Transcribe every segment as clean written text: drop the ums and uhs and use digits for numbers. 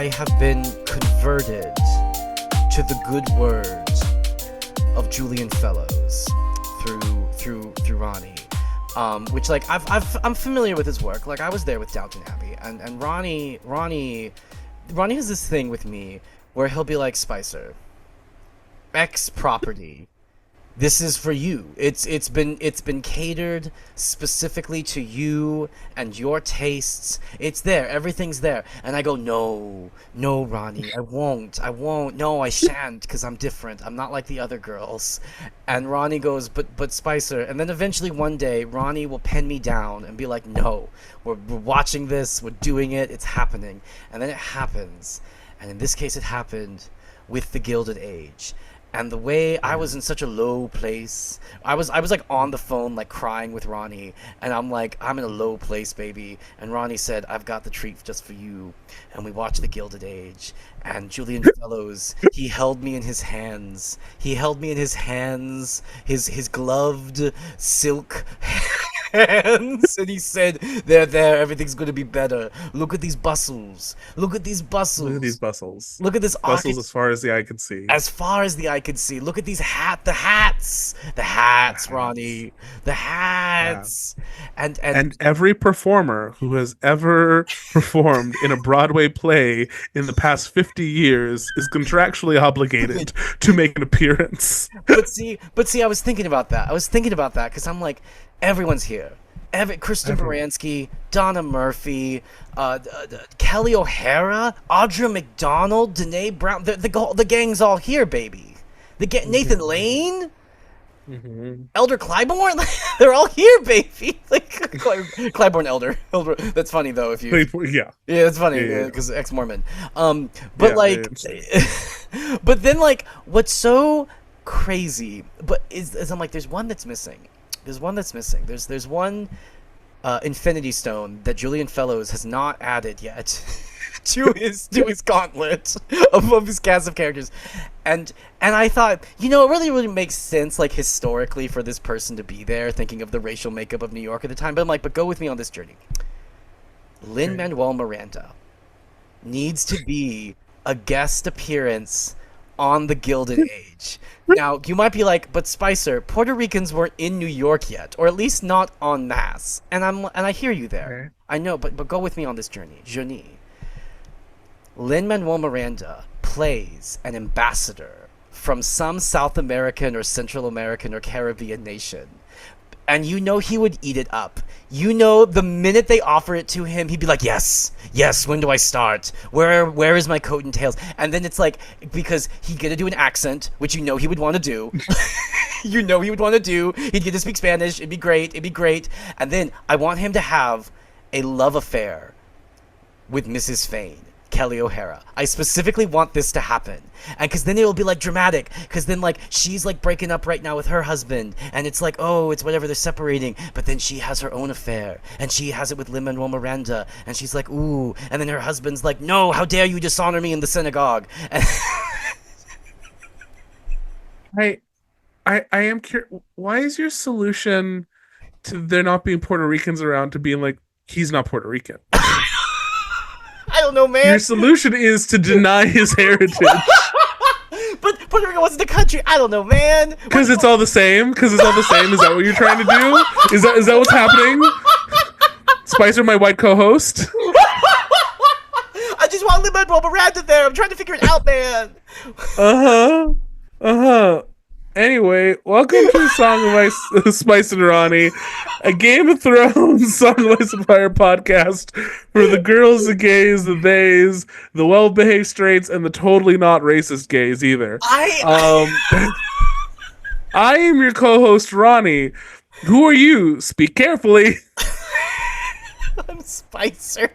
I have been converted to the good words of Julian Fellows through Rhani. Which like I'm familiar with his work. Like I was there with Downton Abbey, and Rhani has this thing with me where he'll be like, Spicer, X property, this is for you. It's been catered specifically to you and your tastes. It's there, everything's there. And I go, no, Rhani, I won't. No, I shan't, because I'm different. I'm not like the other girls. And Rhani goes, but Spicer. And then eventually one day, Rhani will pen me down and be like, no, we're watching this, we're doing it, it's happening. And then it happens. And in this case, it happened with the Gilded Age. And the way I was in such a low place, I was like on the phone like crying with Rhani, and I'm like, I'm in a low place, baby. And Rhani said, I've got the treat just for you. And we watched the Gilded Age, and Julian Fellows, he held me in his hands. His gloved silk hands, and he said, there, everything's gonna be better. Look at these bustles. Look at this bustles as far as the eye can see. Look at these the hats, Rhani, the hats. Yeah. And every performer who has ever performed in a Broadway play in the past 50 years is contractually obligated to make an appearance. But see, I was thinking about that because I'm like, everyone's here. Kristen Baranski, Donna Murphy, Kelly O'Hara, Audra McDonald, Danae Brown. The gang's all here, baby. Nathan Lane, Elder Clybourne. They're all here, baby. Like Clybourne Elder. That's funny though. If you that's funny because ex-Mormon. But then like what's so crazy, is I'm like, there's one that's missing. There's one Infinity Stone that Julian Fellows has not added yet to his gauntlet of his cast of characters, and I thought, it really makes sense, like historically, for this person to be there, thinking of the racial makeup of New York at the time. But I'm like, but go with me on this journey. Lin-Manuel Miranda needs to be a guest appearance on the Gilded Age. Now, you might be like, but Spicer, Puerto Ricans weren't in New York yet, or at least not en masse. And I hear you there. Okay. I know, but go with me on this journey. Lin-Manuel Miranda plays an ambassador from some South American or Central American or Caribbean nation. And he would eat it up. The minute they offer it to him, he'd be like, yes, when do I start? Where is my coat and tails? And then it's like, because he'd get to do an accent, which he would want to do. He'd get to speak Spanish. It'd be great. And then I want him to have a love affair with Mrs. Fane, Kelly O'Hara. I specifically want this to happen. And because then it'll be like dramatic, because then like she's like breaking up right now with her husband, and it's like, oh, it's whatever, they're separating, but then she has her own affair, and she has it with Lin-Manuel Miranda, and she's like, ooh, and then her husband's like, no, how dare you dishonor me in the synagogue. I am curious, why is your solution to there not being Puerto Ricans around to being like, he's not Puerto Rican? I don't know, man. Your solution is to deny his heritage. But Puerto Rico wasn't a country. I don't know, man. Because it's all the same? Is that what you're trying to do? Is that what's happening? Spicer, my white co-host? I just want Lin-Manuel Miranda there. I'm trying to figure it out, man. Anyway, welcome to the Song of Spice and Rhani, a Game of Thrones Song of Ice and Fire podcast for the girls, the gays, the theys, the well-behaved straights, and the totally not racist gays either. I am your co-host, Rhani. Who are you? Speak carefully. I'm Spicer.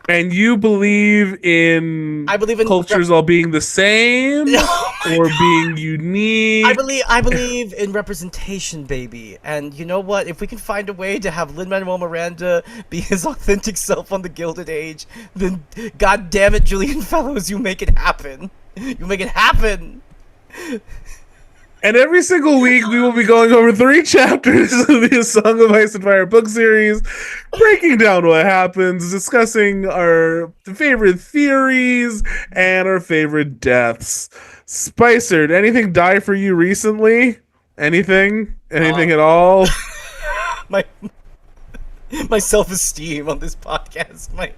And you believe in cultures all being the same or being unique? I believe in representation, baby. And you know what? If we can find a way to have Lin-Manuel Miranda be his authentic self on the Gilded Age, then God damn it, Julian Fellows, you make it happen. You make it happen. And every single week, we will be going over 3 chapters of the Song of Ice and Fire book series, breaking down what happens, discussing our favorite theories and our favorite deaths. Spicer, did anything die for you recently? Anything? Anything at all? My my self-esteem on this podcast. My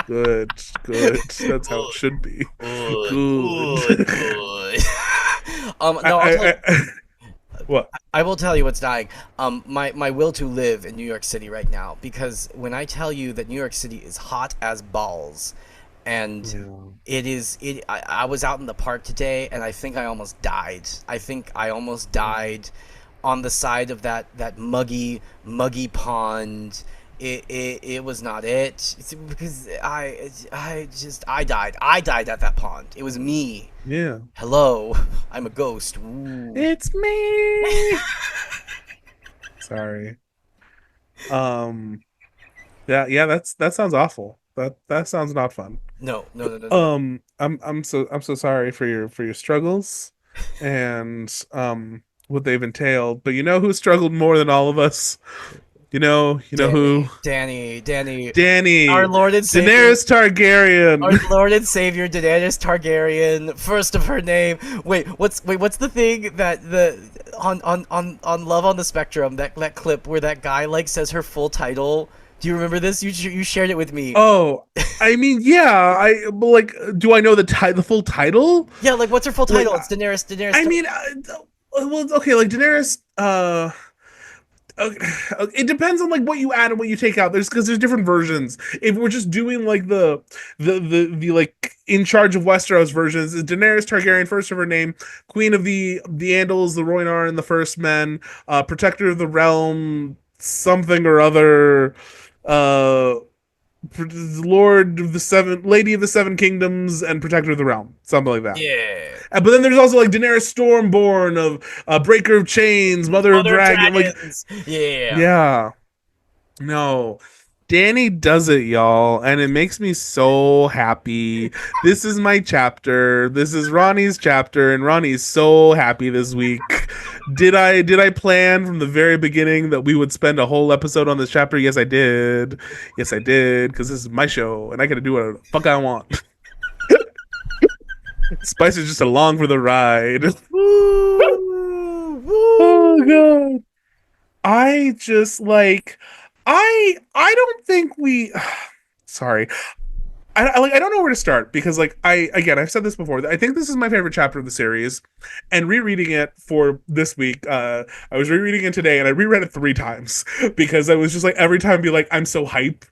Good, good. That's how it should be. Good. good. No, What? I will tell you what's dying. My will to live in New York City right now, because when I tell you that New York City is hot as balls, and I was out in the park today, and I think I almost died. I think I almost died on the side of that muggy pond. It was not it. It's because I died. I died at that pond. It was me. Yeah. Hello, I'm a ghost. Ooh. It's me. Sorry. Yeah, that sounds awful. That sounds not fun. No, no, no, no, no. I'm so sorry for your struggles and what they've entailed. But you know who struggled more than all of us? You know who? Danny, our Dany, Lord and Savior, Daenerys Targaryen. our Lord and Savior, Daenerys Targaryen, first of her name. What's the thing that the on Love on the Spectrum, that clip where that guy like says her full title? Do you remember this? You shared it with me. Oh, I mean, yeah. But like, do I know the full title? Yeah, like what's her full title? Like, It's Daenerys. I mean, well, okay, like Daenerys. Okay, it depends on like what you add and what you take out. There's different versions. If we're just doing like the like in charge of Westeros versions, is Daenerys Targaryen, first of her name, Queen of the Andals, the Rhoynar, and the First Men, Protector of the Realm, something or other, uh, Lord of the Seven, Lady of the Seven Kingdoms, and Protector of the Realm, something like that. Yeah. But then there's also like Daenerys Stormborn of Breaker of Chains, Mother of Dragon, like Yeah. yeah. No. Dany does it, y'all, and it makes me so happy. This is my chapter. This is Rhani's chapter, and Rhani's so happy this week. Did I plan from the very beginning that we would spend a whole episode on this chapter? Yes, I did. Yes, I did, because this is my show, and I gotta do whatever the fuck I want. Spicer's just along for the ride. Woo, woo. Oh god. I just like I don't think we sorry. I don't know where to start because like I've said this before. I think this is my favorite chapter of the series, and rereading it for this week, I was rereading it today and I reread it 3 times because I was just like every time be like I'm so hype,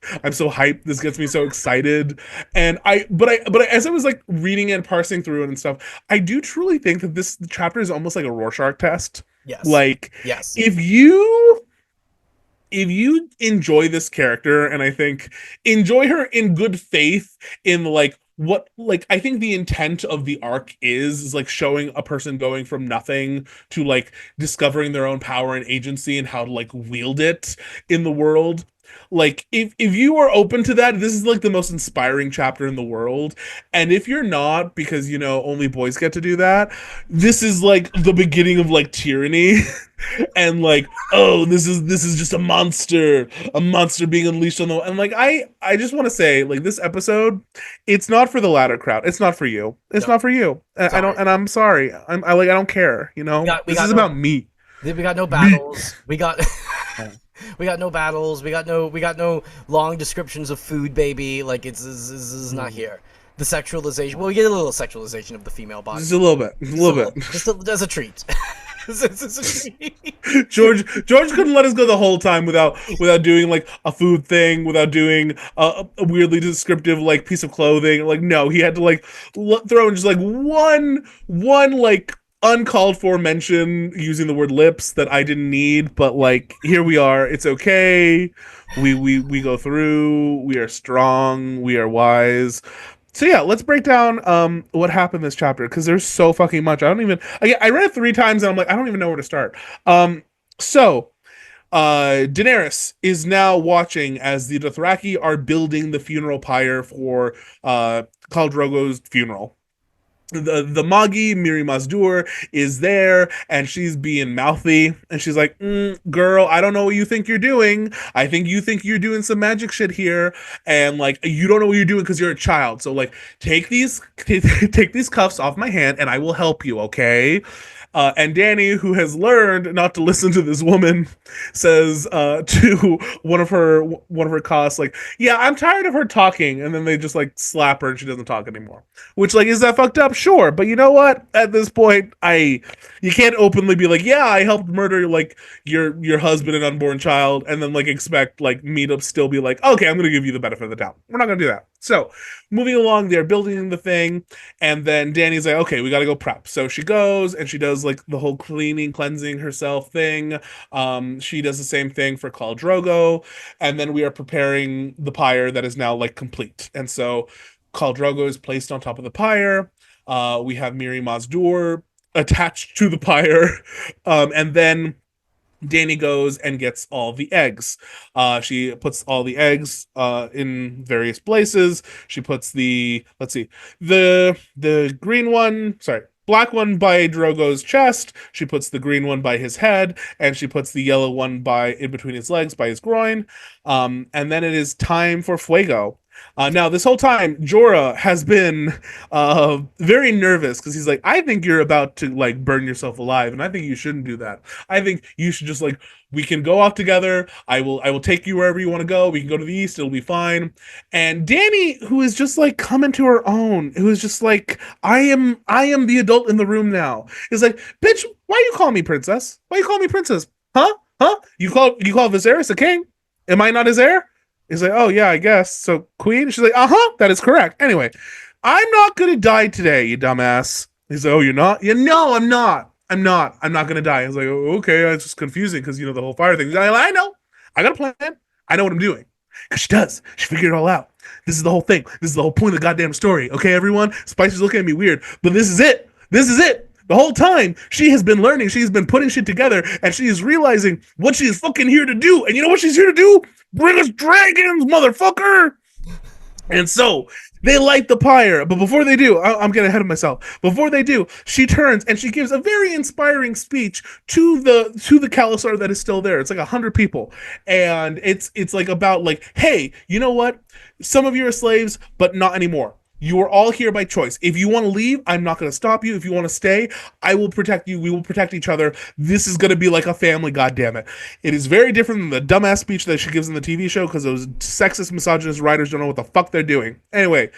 this gets me so excited, and but as I was like reading it and parsing through it and stuff, I do truly think that this chapter is almost like a Rorschach test. Yes. Like yes. If you enjoy this character, and I think enjoy her in good faith in like what like I think the intent of the arc is like showing a person going from nothing to like discovering their own power and agency and how to like wield it in the world. Like if you are open to that, this is like the most inspiring chapter in the world. And if you're not, because only boys get to do that, this is like the beginning of like tyranny. And like, oh, this is just a monster being unleashed on the, and like I just want to say, like, this episode, it's not for the latter crowd. It's not for you. It's not for you. I don't, and I'm sorry. I don't care. This is about me. We got no battles. We got we got no battles. We got no long descriptions of food, baby. Like this is not here. The sexualization. Well, we get a little sexualization of the female body. Just a little bit. Just as a treat. George couldn't let us go the whole time without doing like a food thing, without doing a weirdly descriptive like piece of clothing. Like no, he had to like throw in just like one like uncalled for mention using the word lips that I didn't need, but like here we are. It's okay. We go through. We are strong. We are wise. So yeah, let's break down what happened this chapter because there's so fucking much. I read it 3 times and I'm like I don't even know where to start. So Daenerys is now watching as the Dothraki are building the funeral pyre for Khal Drogo's funeral. the Magi, Miri Mosdor, is there, and she's being mouthy, and she's like, girl, I don't know what you think you're doing. I think you're doing some magic shit here, and like you don't know what you're doing because you're a child. So like take these take these cuffs off my hand, and I will help you, okay? And Dany, who has learned not to listen to this woman, says to one of her costs, like, "Yeah, I'm tired of her talking." And then they just like slap her, and she doesn't talk anymore. Which, like, is that fucked up? Sure, but you know what? At this point, you can't openly be like, "Yeah, I helped murder like your husband and unborn child," and then like expect like me to still be like, "Okay, I'm gonna give you the benefit of the doubt." We're not gonna do that. So, moving along, they're building the thing, and then Dany's like, "Okay, we gotta go prep." So she goes and she does like the whole cleansing herself thing. She does the same thing for Khal Drogo, and then we are preparing the pyre that is now like complete. And so Khal Drogo is placed on top of the pyre. We have Miri Mosdor attached to the pyre, and then Dany goes and gets all the eggs. She puts all the eggs in various places. She puts let's see, the green one, sorry, black one by Drogo's chest. She puts the green one by his head, and she puts the yellow one by in between his legs by his groin. And then it is time for Fuego. Now, this whole time, Jorah has been very nervous because he's like, I think you're about to like burn yourself alive, and I think you shouldn't do that. I think you should just like we can go off together. I will take you wherever you want to go. We can go to the east. It'll be fine. And Dany, who is just like coming to her own, who is just like, I am the adult in the room now, is like, bitch, why you call me princess? Why you call me princess? Huh? Huh? You call Viserys a king? Am I not his heir? He's like, oh yeah, I guess. So queen? She's like, that is correct. Anyway, I'm not gonna die today, you dumbass. He's like, oh, you're not? Yeah, no, I'm not. I'm not gonna die. I was like, oh, okay, it's just confusing because the whole fire thing. Like, I know. I got a plan. I know what I'm doing. Because she does. She figured it all out. This is the whole thing. This is the whole point of the goddamn story. Okay, everyone? Spicer's looking at me weird, but this is it. This is it. The whole time, she has been learning, she's been putting shit together, and she is realizing what she is fucking here to do. And you know what she's here to do? Bring us dragons, motherfucker! And so, they light the pyre, but before they do, I'm getting ahead of myself. Before they do, she turns and she gives a very inspiring speech to the Khalasar that is still there. It's like 100 people, and it's like about like, hey, you know what? Some of you are slaves, but not anymore. You are all here by choice. If you want to leave, I'm not going to stop you. If you want to stay, I will protect you. We will protect each other. This is going to be like a family, goddammit. It is very different than the dumbass speech that she gives in the TV show because those sexist, misogynist writers don't know what the fuck they're doing. Anyway,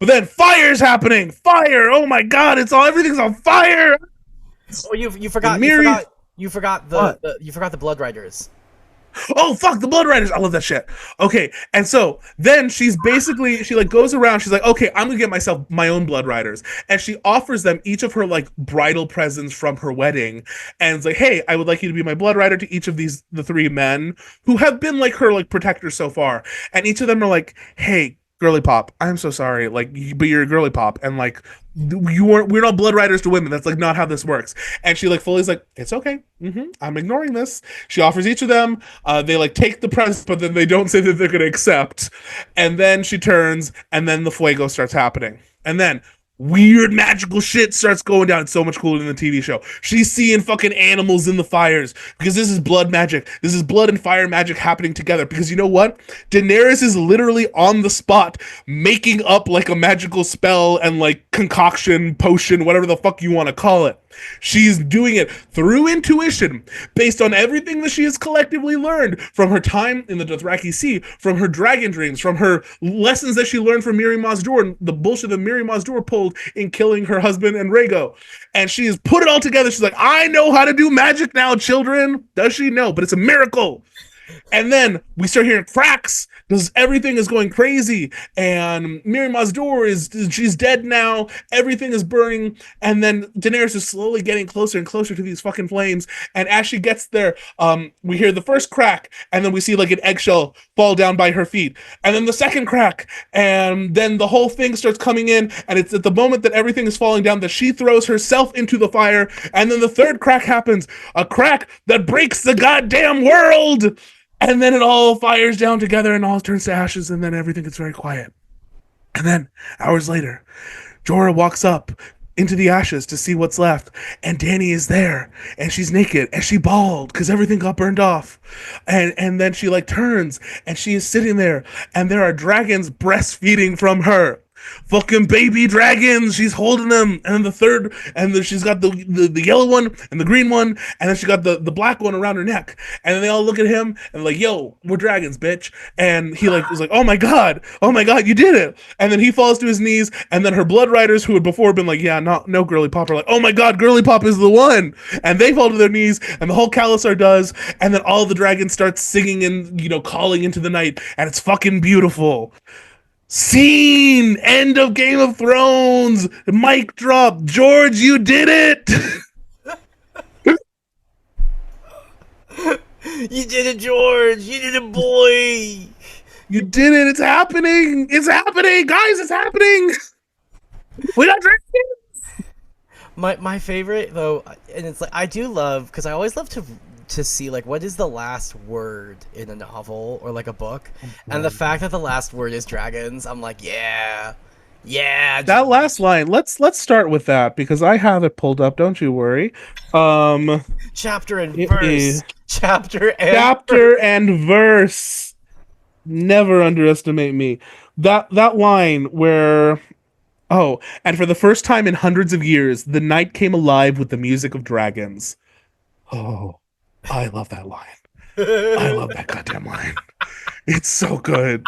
but then fire's happening. Fire! Oh my god! Everything's on fire. Oh, you forgot. You forgot the Blood Riders. Oh fuck, the Blood Riders! I love that shit. Okay, and so then she like goes around. She's like, okay, I'm gonna get myself my own Blood Riders, and she offers them each of her like bridal presents from her wedding, and it's like, hey, I would like you to be my Blood Rider to each of the three men who have been like her like protectors so far, and each of them are like, hey, girly pop, I'm so sorry, like, but you're a girly pop, and like, we're not Blood Riders to women. That's like not how this works. And she like fully is like, it's okay. I'm ignoring this. She offers each of them. They like take the present, but then they don't say that they're gonna accept. And then she turns, and then the fuego starts happening. And then weird magical shit starts going down. It's so much cooler than the TV show. She's seeing fucking animals in the fires because this is blood magic. This is blood and fire magic happening together. Because you know what? Daenerys is literally on the spot making up like a magical spell and like concoction, potion, whatever the fuck you want to call it. She's doing it through intuition, based on everything that she has collectively learned from her time in the Dothraki Sea, from her dragon dreams, from her lessons that she learned from Miri Mosdor and the bullshit that Miri Mosdor pulled in killing her husband and Rhaego. And she has put it all together. She's like, I know how to do magic now, children. Does she? No, but it's a miracle. And then we start hearing cracks because everything is going crazy. And Miri Mosdor she's dead now. Everything is burning. And then Daenerys is slowly getting closer and closer to these fucking flames. And as she gets there, we hear the first crack. And then we see like an eggshell fall down by her feet. And then the second crack. And then the whole thing starts coming in. And it's at the moment that everything is falling down that she throws herself into the fire. And then the third crack happens. A crack that breaks the goddamn world. And then it all fires down together and all turns to ashes, and then everything gets very quiet. And then, hours later, Jorah walks up, into the ashes to see what's left, and Dany is there, and she's naked, and she bawled because everything got burned off, and then she like turns, and she is sitting there, and there are dragons breastfeeding from her. Fucking baby dragons, she's holding them, and the third, and then she's got the yellow one and the green one, and then she got the black one around her neck, and then they all look at him and like, yo, we're dragons, bitch. And he like was like, oh my god, you did it. And then he falls to his knees, and then her blood riders, who had before been like, yeah, no girly pop, are like, oh my god, girly pop is the one. And they fall to their knees, and the whole Khalasar does, and then all the dragons start singing and, you know, calling into the night, and it's fucking beautiful. Scene! End of Game of Thrones! Mic drop! George, you did it! You did it, George! You did it, boy! You did it! It's happening! It's happening! Guys, it's happening! We got dragons! My favorite, though, and it's like, I do love, because I always love to see like what is the last word in a novel or like a book, and the fact that the last word is dragons, I'm like, yeah. That last line, let's start with that because I have it pulled up, don't you worry. Chapter and verse. Chapter and verse. Never underestimate me. That line where, oh, and for the first time in hundreds of years, the night came alive with the music of dragons. Oh, I love that line. I love that goddamn line. It's so good.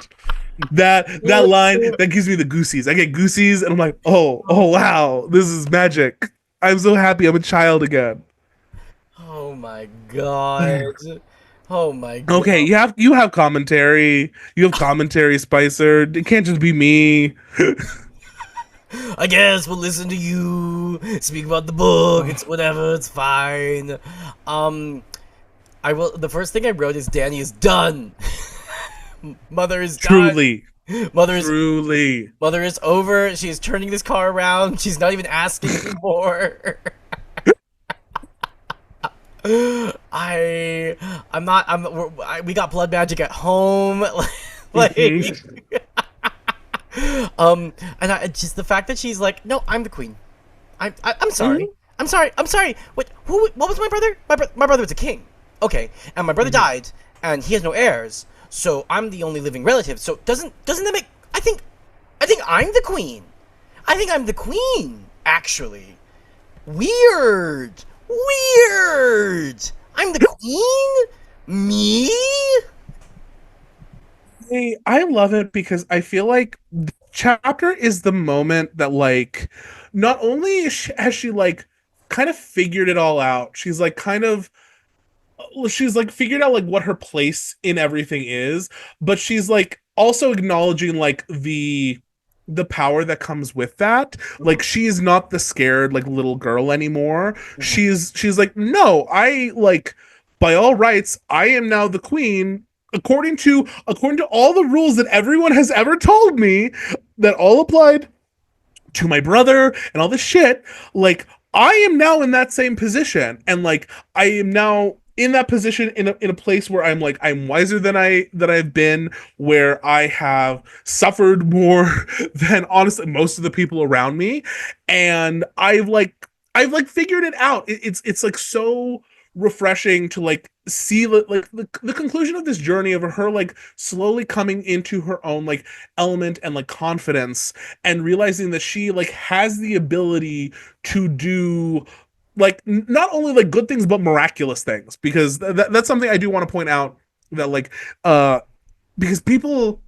That line, that gives me the goosies. I get goosies and I'm like, oh wow, this is magic. I'm so happy I'm a child again. Oh my god. Oh my god. Okay, you have commentary. You have commentary, Spicer. It can't just be me. I guess we'll listen to you speak about the book. It's whatever, it's fine. The first thing I wrote is Dany is done. Mother is done. Truly. Mother is over. She is turning this car around. She's not even asking anymore. We got blood magic at home. Like and just the fact that she's like, no, I'm the queen. I'm sorry. Mm-hmm. I'm sorry. What was my brother? My brother was a king. Okay, and my brother died, and he has no heirs, so I'm the only living relative. So doesn't that make? I think I'm the queen. I think I'm the queen. Actually, weird. I'm the queen. Me. Hey, I love it because I feel like the chapter is the moment that like, not only has she like kind of figured it all out, she's like figured out like what her place in everything is, but she's like also acknowledging like the power that comes with that. Like she is not the scared like little girl anymore. She's like, no, I like, by all rights, I am now the queen according to all the rules that everyone has ever told me that all applied to my brother and all this shit. Like I am now in that same position, and like I am now in that position in a place where I'm like, I'm wiser than I've been, where I have suffered more than honestly most of the people around me, and I've figured it out. It's like so refreshing to like see like the conclusion of this journey of her like slowly coming into her own like element and like confidence, and realizing that she like has the ability to do like not only like good things but miraculous things, because that's something I do want to point out, that like because people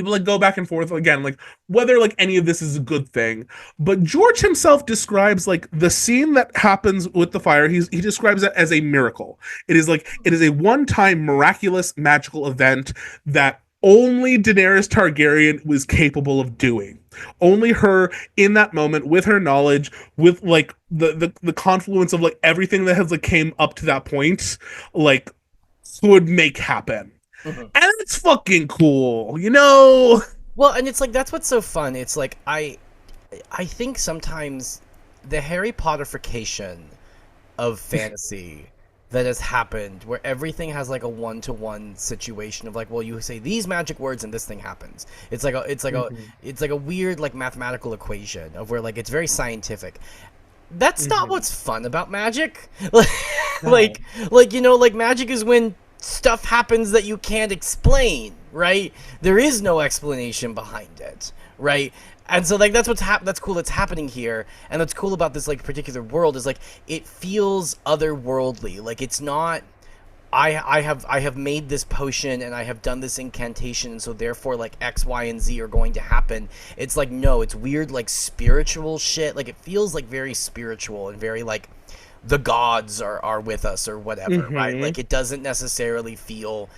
like go back and forth again like whether like any of this is a good thing, but George himself describes like the scene that happens with the fire, he describes it as a miracle. It is a one-time miraculous magical event that only Daenerys Targaryen was capable of doing. Only her in that moment, with her knowledge, with like the confluence of like everything that has like came up to that point, like could make happen. Mm-hmm. And it's fucking cool, you know? Well, and it's like, that's what's so fun. It's like, I think sometimes the Harry Potterification of fantasy that has happened where everything has like a one-to-one situation of like, well, you say these magic words and this thing happens. It's like a weird like mathematical equation of where like it's very scientific. That's not what's fun about magic. like like magic is when stuff happens that you can't explain, right? There is no explanation behind it, right? And so like that's that's cool that's happening here, and that's cool about this like particular world is like it feels otherworldly. Like it's not I have made this potion and I have done this incantation, and so therefore like X, Y, and Z are going to happen. It's like no, it's weird like spiritual shit. Like it feels like very spiritual and very like the gods are with us or whatever, right? Like it doesn't necessarily feel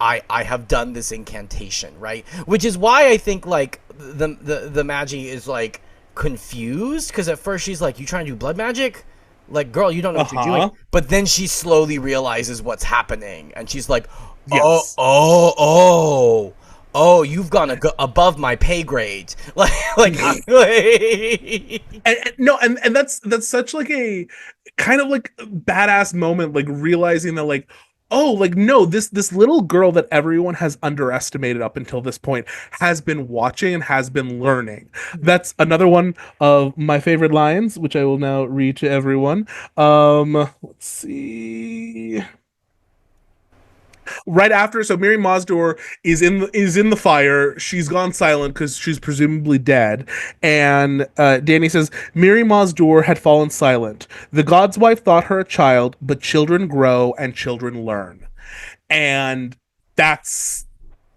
I have done this incantation, right? Which is why I think like the Magi is like confused, because at first she's like, "You trying to do blood magic? Like, girl, you don't know what you're doing." But then she slowly realizes what's happening, and she's like, Yes. "Oh, you've gone above my pay grade." And that's such like a kind of like badass moment, like realizing that like, oh, like no, this little girl that everyone has underestimated up until this point has been watching and has been learning. That's another one of my favorite lines, which I will now read to everyone. Let's see. Right after, so Miri Mosdor is in the fire. She's gone silent because she's presumably dead. And Dany says Miri Mosdor had fallen silent. The god's wife thought her a child, but children grow and children learn. And that's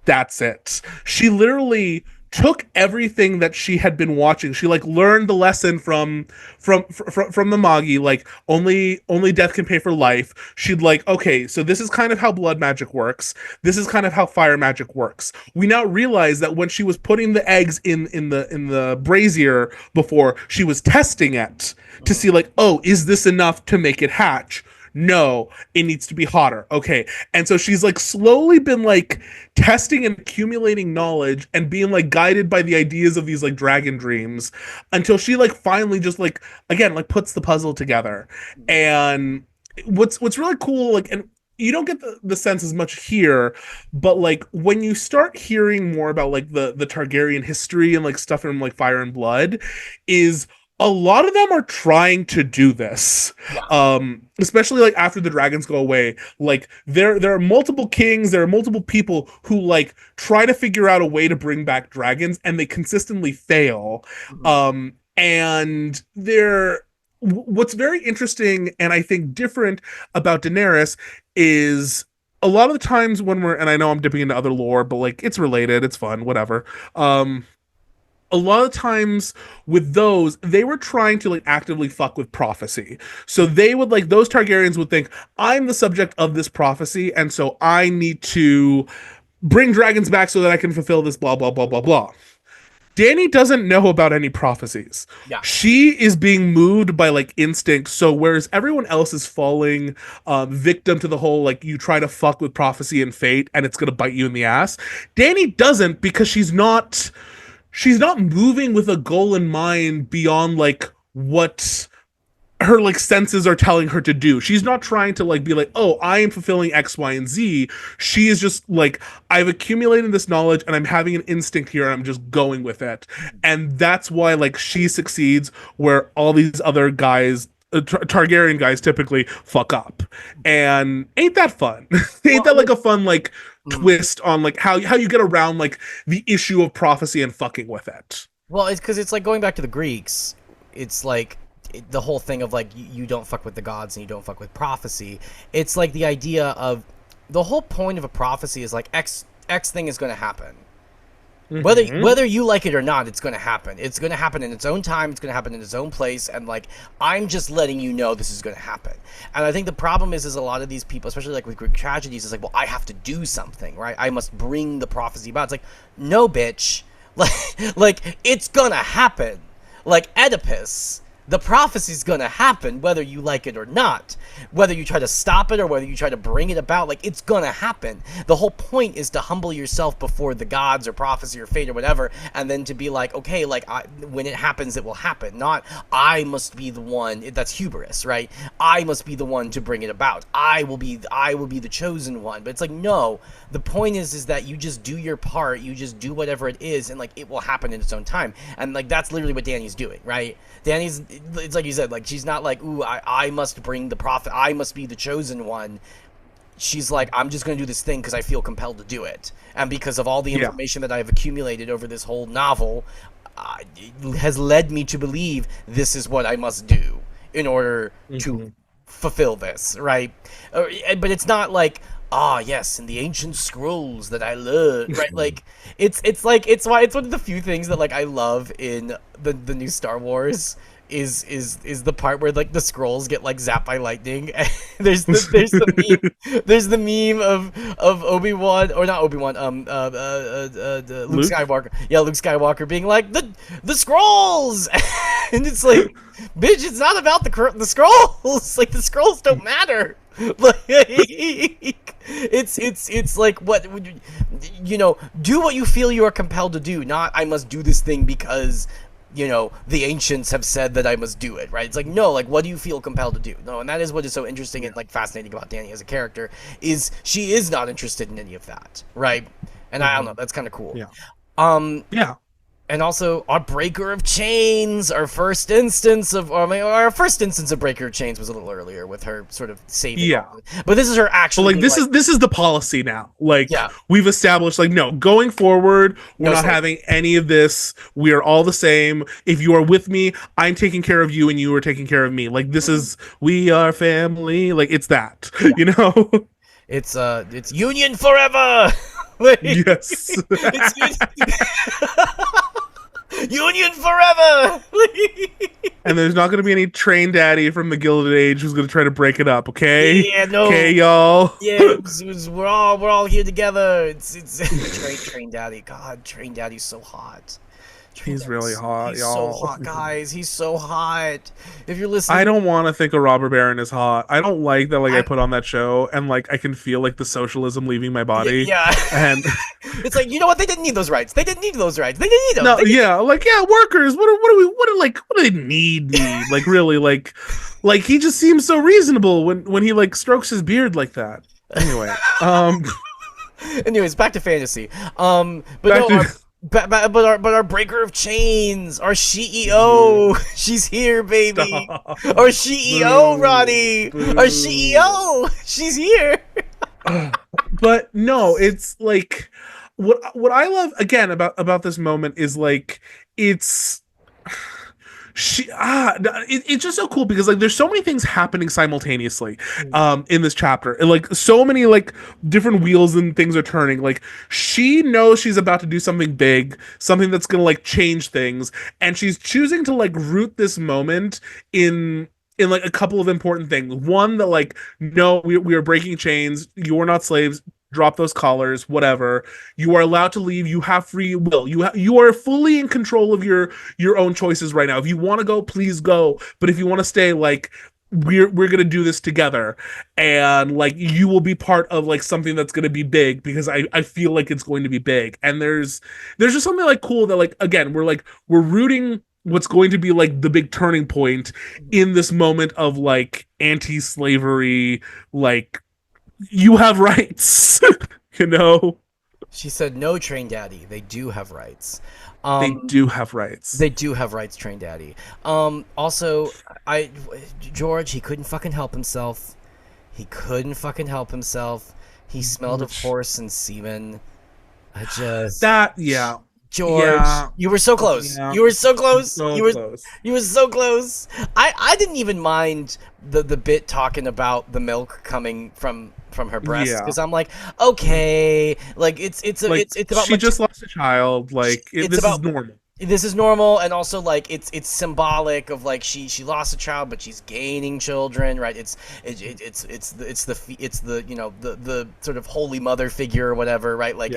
it. She literally took everything that she had been watching. She like learned the lesson from the Magi, like only death can pay for life. She'd like, okay, so this is kind of how blood magic works. This is kind of how fire magic works. We now realize that when she was putting the eggs in the brazier before, she was testing it to see like, oh, is this enough to make it hatch? No, it needs to be hotter. Okay. And so she's like slowly been like testing and accumulating knowledge and being like guided by the ideas of these like dragon dreams until she like finally just like again like puts the puzzle together. And what's really cool, like, and you don't get the sense as much here, but like when you start hearing more about like the Targaryen history and like stuff from like Fire and Blood, is a lot of them are trying to do this. Especially like after the dragons go away, like there are multiple kings, there are multiple people who like try to figure out a way to bring back dragons, and they consistently fail. And what's very interesting and I think different about Daenerys is a lot of the times when and I know I'm dipping into other lore, but like it's related, it's fun, whatever. A lot of times with those, they were trying to like actively fuck with prophecy. So they would like, those Targaryens would think, I'm the subject of this prophecy, and so I need to bring dragons back so that I can fulfill this blah, blah, blah, blah, blah. Dany doesn't know about any prophecies. Yeah. She is being moved by like instinct. So whereas everyone else is falling victim to the whole like you try to fuck with prophecy and fate and it's gonna bite you in the ass, Dany doesn't, because she's not moving with a goal in mind beyond like what her like senses are telling her to do. She's not trying to like be like, oh, I am fulfilling X, Y, and Z. She is just like, I've accumulated this knowledge and I'm having an instinct here and I'm just going with it. And that's why like she succeeds where all these other guys, Targaryen guys, typically fuck up. And ain't that fun? Ain't that like a fun like twist on like how you get around like the issue of prophecy and fucking with it? Well, it's because it's like going back to the Greeks. It's like the whole thing of like you don't fuck with the gods and you don't fuck with prophecy. It's like the idea of the whole point of a prophecy is like X thing is going to happen. Whether you like it or not, it's going to happen. It's going to happen in its own time. It's going to happen in its own place. And like, I'm just letting you know this is going to happen. And I think the problem is a lot of these people, especially like with Greek tragedies, is like, well, I have to do something, right? I must bring the prophecy about. It's like, no, bitch. Like it's going to happen. Like Oedipus, The prophecy's gonna happen whether you like it or not. Whether you try to stop it or whether you try to bring it about, like, it's gonna happen. The whole point is to humble yourself before the gods or prophecy or fate or whatever, and then to be like, okay, like, when it happens, it will happen. Not, I must be the one. That's hubris, right? I must be the one to bring it about. I will be the chosen one. But it's like, no. The point is that you just do your part. You just do whatever it is, and like, it will happen in its own time. And like, that's literally what Dany's doing, right? Dany's, it's like you said, like, she's not like, ooh, I must bring the prophet, I must be the chosen one. She's like, I'm just going to do this thing because I feel compelled to do it. And because of all the information that I've accumulated over this whole novel, it has led me to believe this is what I must do in order to fulfill this, right? But it's not like, yes, in the ancient scrolls that I learned, right? Like, it's one of the few things that, like, I love in the new Star Wars is the part where, like, the scrolls get, like, zapped by lightning. there's the meme of Obi-Wan, or not Obi-Wan, Luke Skywalker. Yeah, Luke Skywalker being like, the scrolls, and it's like, bitch, it's not about the scrolls. Like, the scrolls don't matter. Like, it's like, what, you know, do what you feel you are compelled to do, not I must do this thing because, you know, the ancients have said that I must do it, right? It's like, no, like, what do you feel compelled to do? No, and that is what is so interesting and, like, fascinating about Dany as a character, is she is not interested in any of that, right? And I don't know, that's kind of cool. Yeah. And also, our breaker of chains, our first instance of breaker of chains was a little earlier with her sort of saving. Yeah. But this is her actually. But, like, this is the policy now. Like, we've established, like, no, going forward, we're not having any of this. We are all the same. If you are with me, I'm taking care of you, and you are taking care of me. Like, this is, we are family. Like, it's that, you know. It's union forever. Like, yes. Union forever. And there's not going to be any train daddy from the Gilded Age who's going to try to break it up. Okay. Yeah. No. Okay, y'all. Yeah. We're all here together. It's train daddy. God, train daddy's so hot. He's really hot, he's y'all. So hot, guys. He's so hot. If you're listening, I don't want to think a robber baron is hot. I don't like that. Like, I put on that show and, like, I can feel, like, the socialism leaving my body. Yeah. And it's like, you know what? They didn't need those rights. They didn't need those rights. They didn't need them. No, workers. What do they need? Like, really, like he just seems so reasonable when he, like, strokes his beard like that. Anyway, anyways, back to fantasy. But our breaker of chains, our CEO, she's here, baby. Stop. Our CEO, Rhani, our CEO, she's here. But no, it's like what I love again about this moment is, like, it's it's just so cool because, like, there's so many things happening simultaneously in this chapter, and, like, so many, like, different wheels and things are turning. Like, she knows she's about to do something big, something that's gonna, like, change things, and she's choosing to, like, root this moment in like a couple of important things. One, that, like, no, we are breaking chains, you are not slaves, drop those collars, whatever. You are allowed to leave. You have free will. You are fully in control of your own choices right now. If you want to go, please go. But if you want to stay, like, we're gonna do this together, and, like, you will be part of, like, something that's gonna be big because I feel like it's going to be big. And there's just something, like, cool that, like, again, we're rooting what's going to be, like, the big turning point in this moment of, like, anti-slavery, like, you have rights, you know? She said, no, train daddy. They do have rights. They do have rights. They do have rights, train daddy. Also, George, he couldn't fucking help himself. He smelled of horse and semen. George, you were so close. Yeah. You were so close. You were so close. I didn't even mind the bit talking about the milk coming from her breast, because I'm like, okay, like it's about, she just lost a child, like, this is normal. This is normal, and also, like, it's symbolic of, like, she lost a child, but she's gaining children, right? It's the you know, the sort of holy mother figure or whatever, right? Like,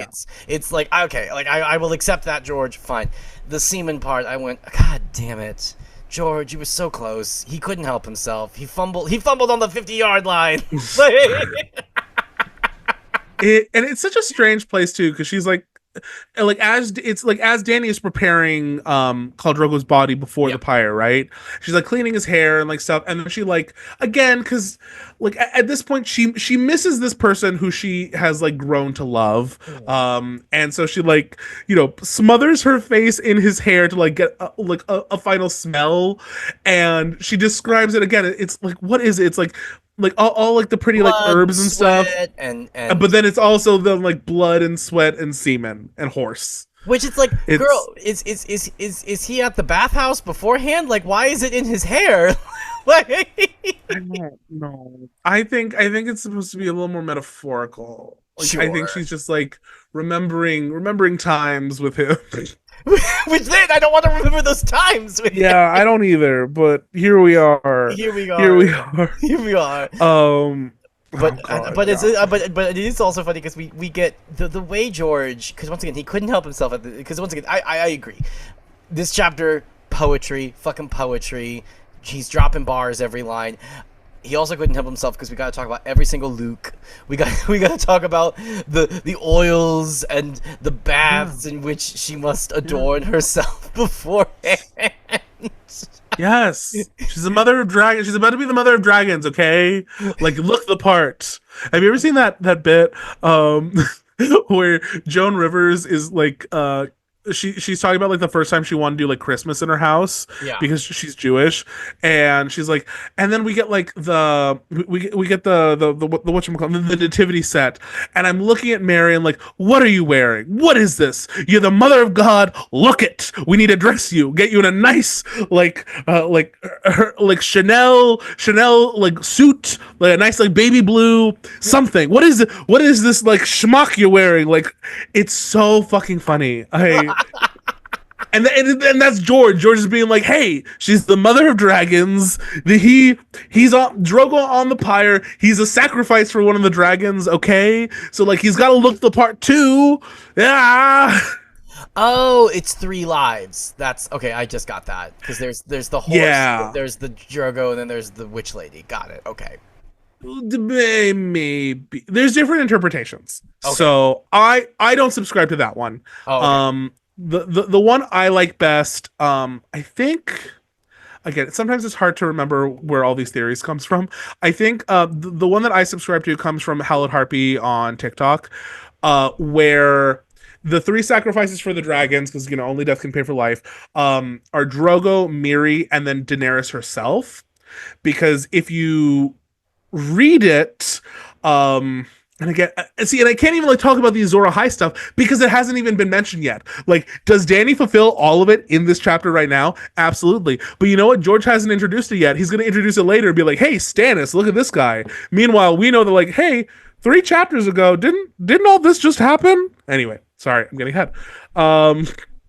it's like, okay, like, I will accept that, George, fine. The semen part, I went, God damn it, George, you were so close. He couldn't help himself. He fumbled on the 50-yard line. Like, And it's such a strange place too, because she's like as Dany is preparing Khal Drogo's body before the pyre, right? She's like cleaning his hair and like stuff, and then she like again, because like at this point she misses this person who she has like grown to love, and so she like, you know, smothers her face in his hair to like get a final smell, and she describes it again. It's like, what is it? It's like all like the pretty blood, like herbs and stuff, and but then it's also the like blood and sweat and semen and horse. which it's like, girl, is he at the bathhouse beforehand? Like, why is it in his hair? Like, I don't know. I think it's supposed to be a little more metaphorical. Like, sure. I think she's just like remembering times with him. Which then I don't want to remember those times. Yeah, I don't either. But here we are. Here we are. Here we are. But God, it is also funny because we get the way George, because once again he couldn't help himself because once again I agree, this chapter, fucking poetry. He's dropping bars every line. He also couldn't help himself because we got to talk about every single Luke. We got to talk about the oils and the baths in which she must adorn herself beforehand. Yes, she's the mother of dragons. She's about to be the mother of dragons. Okay, like look the part. Have you ever seen that bit where Joan Rivers is like she's talking about like the first time she wanted to do like Christmas in her house, because she's Jewish, and she's like, and then we get like we get the whatchamacallit, the nativity set, and I'm looking at Mary and like, what are you wearing? What is this? You're the mother of God. Look it. We need to dress you, get you in a nice like Chanel like suit, like a nice like baby blue something. What is it? What is this like schmuck you're wearing? Like, it's so fucking funny. And that's George. George is being like, hey, she's the mother of dragons. He's on Drogo on the pyre. He's a sacrifice for one of the dragons. Okay, so like he's got to look the part too. Yeah. Oh, it's 3 lives. That's okay. I just got that because there's the horse, there's the Drogo, and then there's the witch lady. Got it. Okay. Maybe there's different interpretations. Okay. So I don't subscribe to that one. Oh, okay. The one I like best, I think, again, sometimes it's hard to remember where all these theories comes from. I think the one that I subscribe to comes from Hallowed Harpy on TikTok, where the 3 sacrifices for the dragons, because you know only death can pay for life, are Drogo, Miri, and then Daenerys herself. Because if you read it, and again, see, and I can't even like talk about the Azor Ahai stuff because it hasn't even been mentioned yet. Like, does Dany fulfill all of it in this chapter right now? Absolutely. But you know what? George hasn't introduced it yet. He's going to introduce it later and be like, hey, Stannis, look at this guy. Meanwhile, we know that like, hey, 3 chapters ago, didn't all this just happen? Anyway, sorry, I'm getting ahead.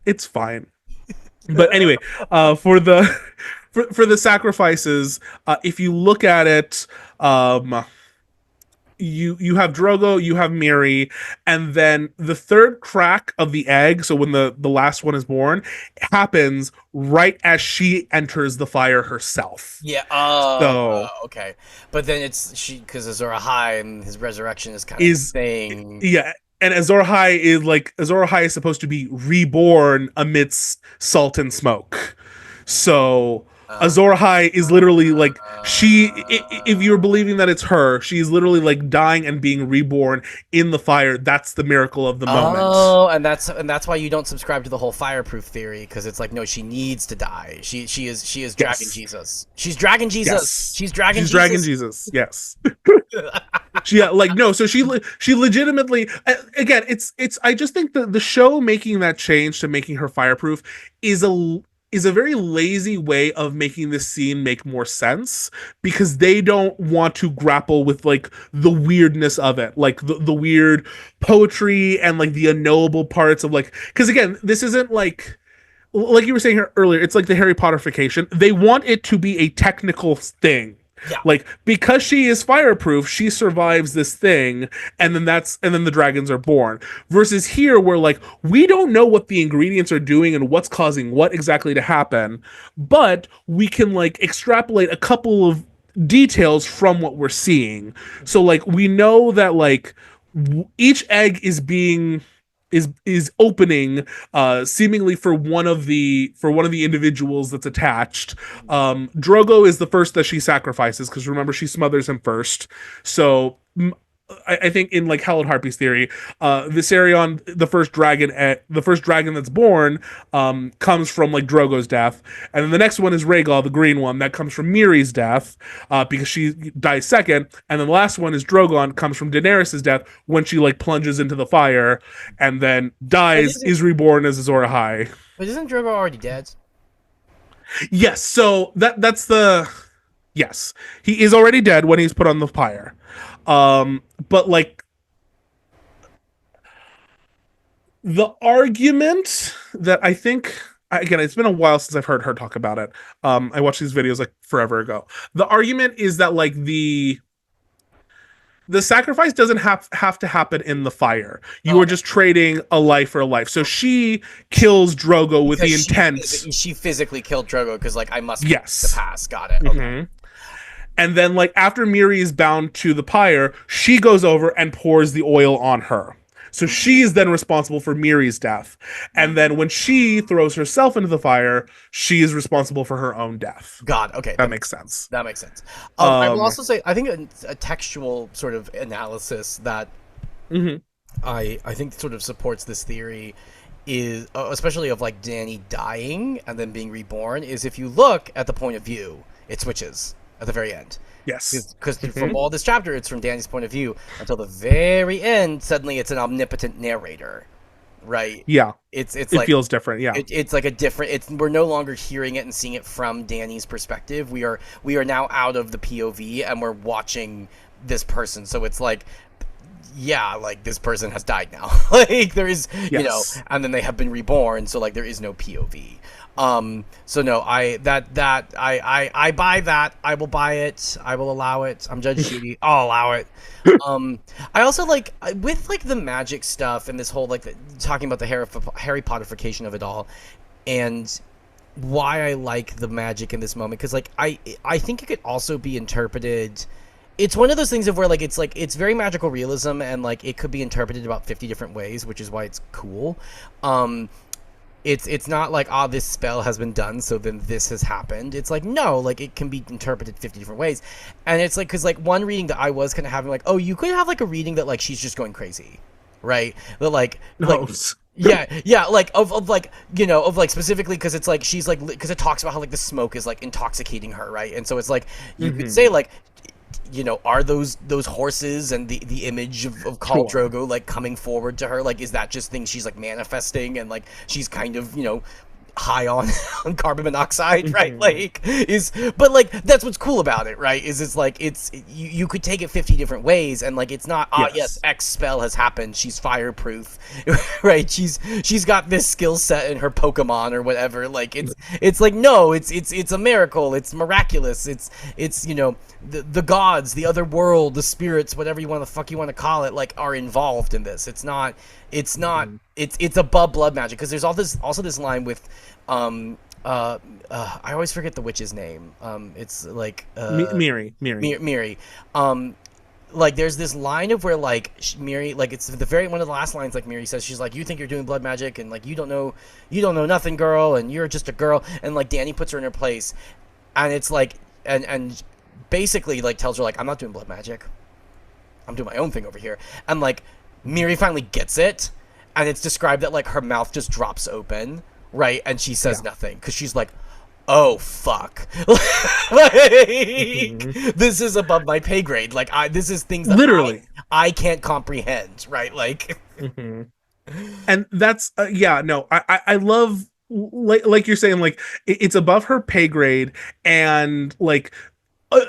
It's fine. But anyway, for the sacrifices, if you look at it, you have Drogo, you have Miri, and then the 3rd crack of the egg, so when the last one is born, happens right as she enters the fire herself. Yeah. Okay. But then it's because Azor Ahai and his resurrection is kind of the thing. Yeah. And Azor Ahai is supposed to be reborn amidst salt and smoke. So Azor Ahai is literally like, if you're believing that it's her, she's literally like dying and being reborn in the fire. That's the miracle of the moment. Oh, and that's why you don't subscribe to the whole fireproof theory, because it's like, no, she needs to die. She is Dragon Jesus. She's Dragon Jesus. Yes. She's Dragon Jesus. Yes. So she legitimately, again, it's I just think the show making that change to making her fireproof is a very lazy way of making this scene make more sense, because they don't want to grapple with like the weirdness of it, like the weird poetry and like the unknowable parts of like, because again, this isn't like you were saying here earlier, it's like the Harry Potterification. They want it to be a technical thing. Yeah. Like, because she is fireproof, she survives this thing, and then the dragons are born. Versus here, where like we don't know what the ingredients are doing and what's causing what exactly to happen, but we can like extrapolate a couple of details from what we're seeing. So like we know that like each egg is opening seemingly for one of the individuals that's attached. Drogo is the first that she sacrifices because remember she smothers him first. So I think in like Hallowed Harpy's theory, Viserion, the first dragon that's born, comes from like Drogo's death, and then the next one is Rhaegal, the green one, that comes from Miri's death, because she dies second, and then the last one is Drogon, comes from Daenerys' death when she like plunges into the fire, and then dies, is reborn as Azor Ahai. But isn't Drogo already dead? Yes, so that's the yes, he is already dead when he's put on the pyre. But like the argument that I think again, it's been a while since I've heard her talk about it. I watched these videos like forever ago. The argument is that like the sacrifice doesn't have to happen in the fire. You are just trading a life for a life. So she kills Drogo with the intent. She physically killed Drogo because like I must yes the past. Got it. Okay. And then, like, after Miri is bound to the pyre, she goes over and pours the oil on her. So she is then responsible for Miri's death. And then when she throws herself into the fire, she is responsible for her own death. God, okay. That makes sense. That makes sense. I will also say, I think a textual sort of analysis that I think sort of supports this theory is, especially of, like, Dany dying and then being reborn, is if you look at the point of view, it switches at the very end. Yes. Because from all this chapter, it's from Dany's point of view until the very end. Suddenly, it's an omnipotent narrator, right? Yeah. It like, feels different. Yeah. It's like a different. We're no longer hearing it and seeing it from Dany's perspective. We are now out of the POV and we're watching this person. So it's like, yeah, like this person has died now. Like there is, you know, and then they have been reborn. So like there is no POV. So no, I buy that. I will buy it. I will allow it. I'm Judge Judy. I'll allow it. I also like with like the magic stuff and this whole like talking about the Harry Potterification of it all, and why I like the magic in this moment because like I think it could also be interpreted. It's one of those things of where like it's very magical realism and like it could be interpreted about 50 different ways, which is why it's cool. It's not like, this spell has been done, so then this has happened. It's like, no, like, it can be interpreted 50 different ways. And it's like, because, like, one reading that I was kind of having, like, you could have, like, a reading that, like, she's just going crazy, right? But, like... Yeah, like, of like, you know, of, like, specifically because it's, like, she's, like, because it talks about how, like, the smoke is, like, intoxicating her, right? And so it's, like, you could say, like... You know, are those horses and the image of Khal Drogo like coming forward to her? Like, is that just things she's like manifesting and like she's kind of, you know, high on carbon monoxide, right? Like but like that's what's cool about it, right? Is it's like you could take it 50 different ways and like it's not yes, X spell has happened, she's fireproof, right? She's got this skill set in her Pokemon or whatever. Like it's like no, it's a miracle, it's miraculous, it's you know the gods, the other world, the spirits, whatever you want to call it, like are involved in this. It's above blood magic because there's also this line with I always forget the witch's name. It's like Miri. Like there's this line of where like Miri, like it's the very one of the last lines, like Miri says, she's like, you think you're doing blood magic and like you don't know nothing, girl, and you're just a girl, and like Dany puts her in her place, and it's like and basically like tells her like, I'm not doing blood magic, I'm doing my own thing over here. And like Miri finally gets it, and it's described that like her mouth just drops open, right, and she says nothing because she's like, oh fuck. Like, this is above my pay grade. Like this is things that literally I can't comprehend, right? Like and that's I love like you're saying, like it's above her pay grade, and like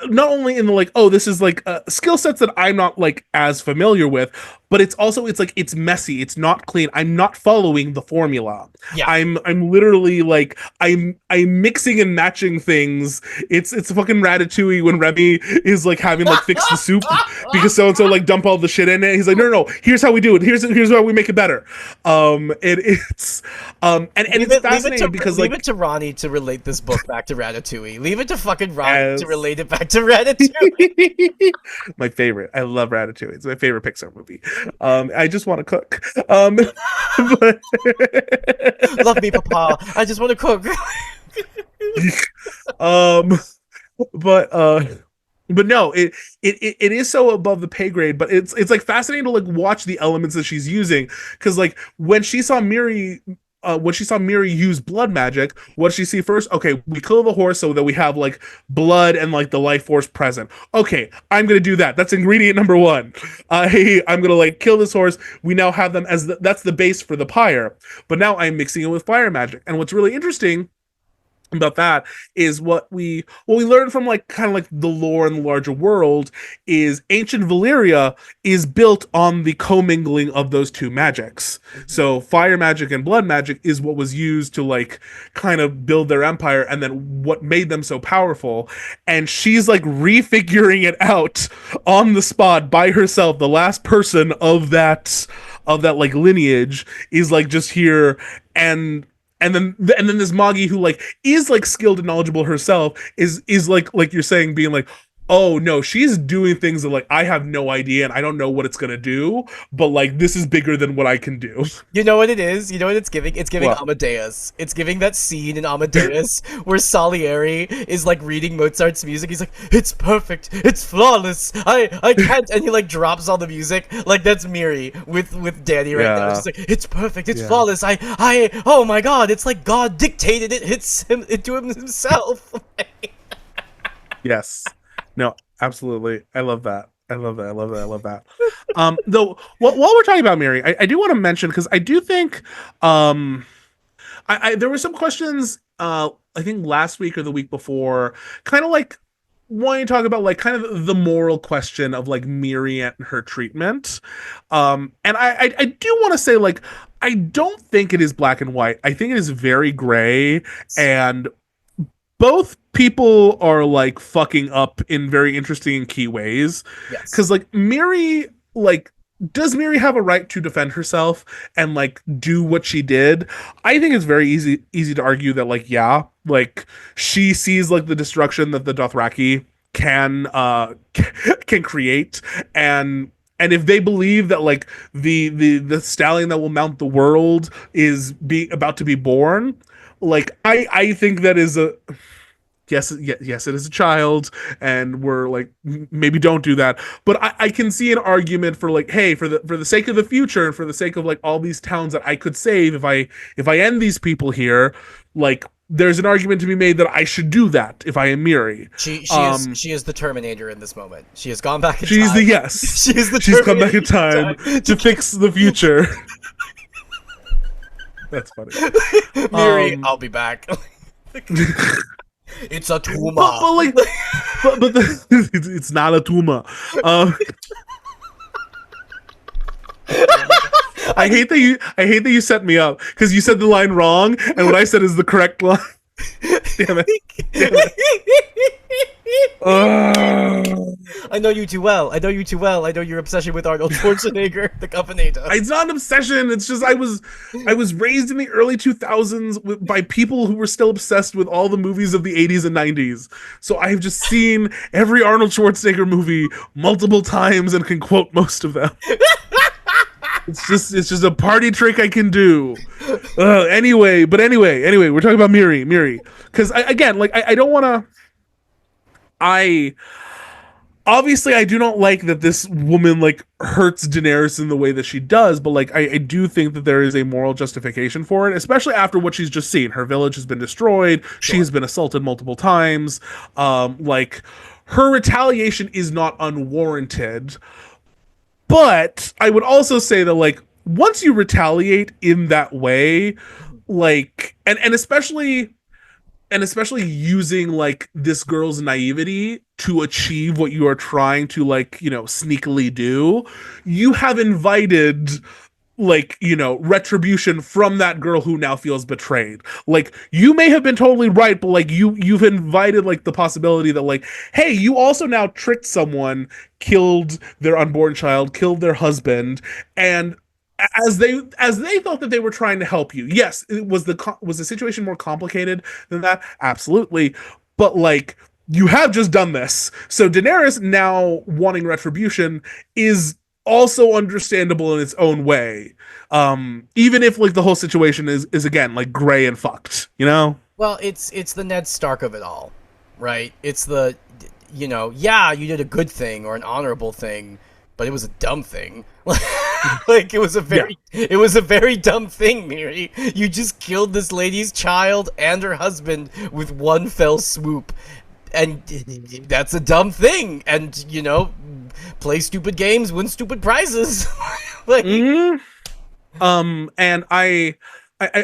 not only in the like, this is like skill sets that I'm not like as familiar with, but it's like it's messy, it's not clean. I'm not following the formula. Yeah. I'm literally like I'm mixing and matching things. It's fucking Ratatouille when Remy is like having like fix the soup because so and so like dump all the shit in it. He's like, no, here's how we do it. Here's how we make it better. It's and it's fascinating because leave it to Rhani to relate this book back to Ratatouille. Leave it to fucking Rhani to relate it back to Ratatouille. My favorite. I love Ratatouille. It's my favorite Pixar movie. I just want to cook. But Love me, Papa. I just want to cook. But no, it is so above the pay grade, but it's like fascinating to like watch the elements that she's using, because like when she saw Miri use blood magic, what did she see first? Okay, we kill the horse so that we have like blood and like the life force present. Okay, I'm gonna do that. That's ingredient number one. I'm gonna like kill this horse. We now have them as that's the base for the pyre. But now I'm mixing it with fire magic. And what's really interesting about that is what we learn from like kind of like the lore in the larger world is ancient Valyria is built on the commingling of those two magics. So fire magic and blood magic is what was used to like kind of build their empire, and then what made them so powerful. And she's like refiguring it out on the spot by herself. The last person of that like lineage is like just here, and then this Moggy who like is like skilled and knowledgeable herself is like you're saying, being like, oh no, she's doing things that like I have no idea and I don't know what it's gonna do, but like this is bigger than what I can do. You know what it is? You know what it's giving? It's giving What? Amadeus. It's giving that scene in Amadeus where Salieri is like reading Mozart's music. He's like, it's perfect, it's flawless. I can't, and he like drops all the music. Like that's Miri with Danny right now. She's like, it's perfect, it's flawless. Oh my god, it's like God dictated it. Hits him into him himself. Yes. No, absolutely. I love that. I love that. Though, while we're talking about Miri, I do want to mention, because I do think, I there were some questions, I think last week or the week before, kind of like wanting to talk about like kind of the moral question of like Miri and her treatment. And I do want to say, like, I don't think it is black and white. I think it is very gray, and both people are like fucking up in very interesting and key ways. Yes. Because like Miri, like, does Miri have a right to defend herself and like do what she did? I think it's very easy to argue that like, yeah, like she sees like the destruction that the Dothraki can create, and if they believe that like the stallion that will mount the world is about to be born, like I think that is a yes, it is a child, and we're like, maybe don't do that. But I can see an argument for like, hey, for the sake of the future and for the sake of like all these towns that I could save if I end these people here, like there's an argument to be made that I should do that if I am Miri. She is the Terminator in this moment. She has gone back in she's time. She's come back in time to fix the future. That's funny. Miri, I'll be back. It's a tumor. But it's not a tumor. I hate that you set me up, because you said the line wrong, and what I said is the correct line. Damn it. I know you too well. I know your obsession with Arnold Schwarzenegger, the Covenant. It's not an obsession. It's just I was raised in the early 2000s by people who were still obsessed with all the movies of the 80s and 90s. So I've just seen every Arnold Schwarzenegger movie multiple times and can quote most of them. It's just a party trick I can do. Anyway, we're talking about Miri, because I don't want to. Obviously, I do not like that this woman like hurts Daenerys in the way that she does, but like I do think that there is a moral justification for it, especially after what she's just seen. Her village has been destroyed. Sure. She has been assaulted multiple times. Like her retaliation is not unwarranted. But I would also say that like once you retaliate in that way, like and especially and especially using like this girl's naivety to achieve what you are trying to like, sneakily do, you have invited like, retribution from that girl who now feels betrayed. Like, you may have been totally right, but like you've invited like the possibility that like, hey, you also now tricked someone, killed their unborn child, killed their husband, and as they thought that they were trying to help you. Yes, it was the situation more complicated than that? Absolutely. But like, you have just done this. So Daenerys now wanting retribution is also understandable in its own way. Even if like the whole situation is again like gray and fucked, Well, it's the Ned Stark of it all, right? It's the, yeah, you did a good thing or an honorable thing, but it was a dumb thing. Like it was a very dumb thing, Miri. You just killed this lady's child and her husband with one fell swoop. And that's a dumb thing. And, play stupid games, win stupid prizes. Like, mm-hmm. And I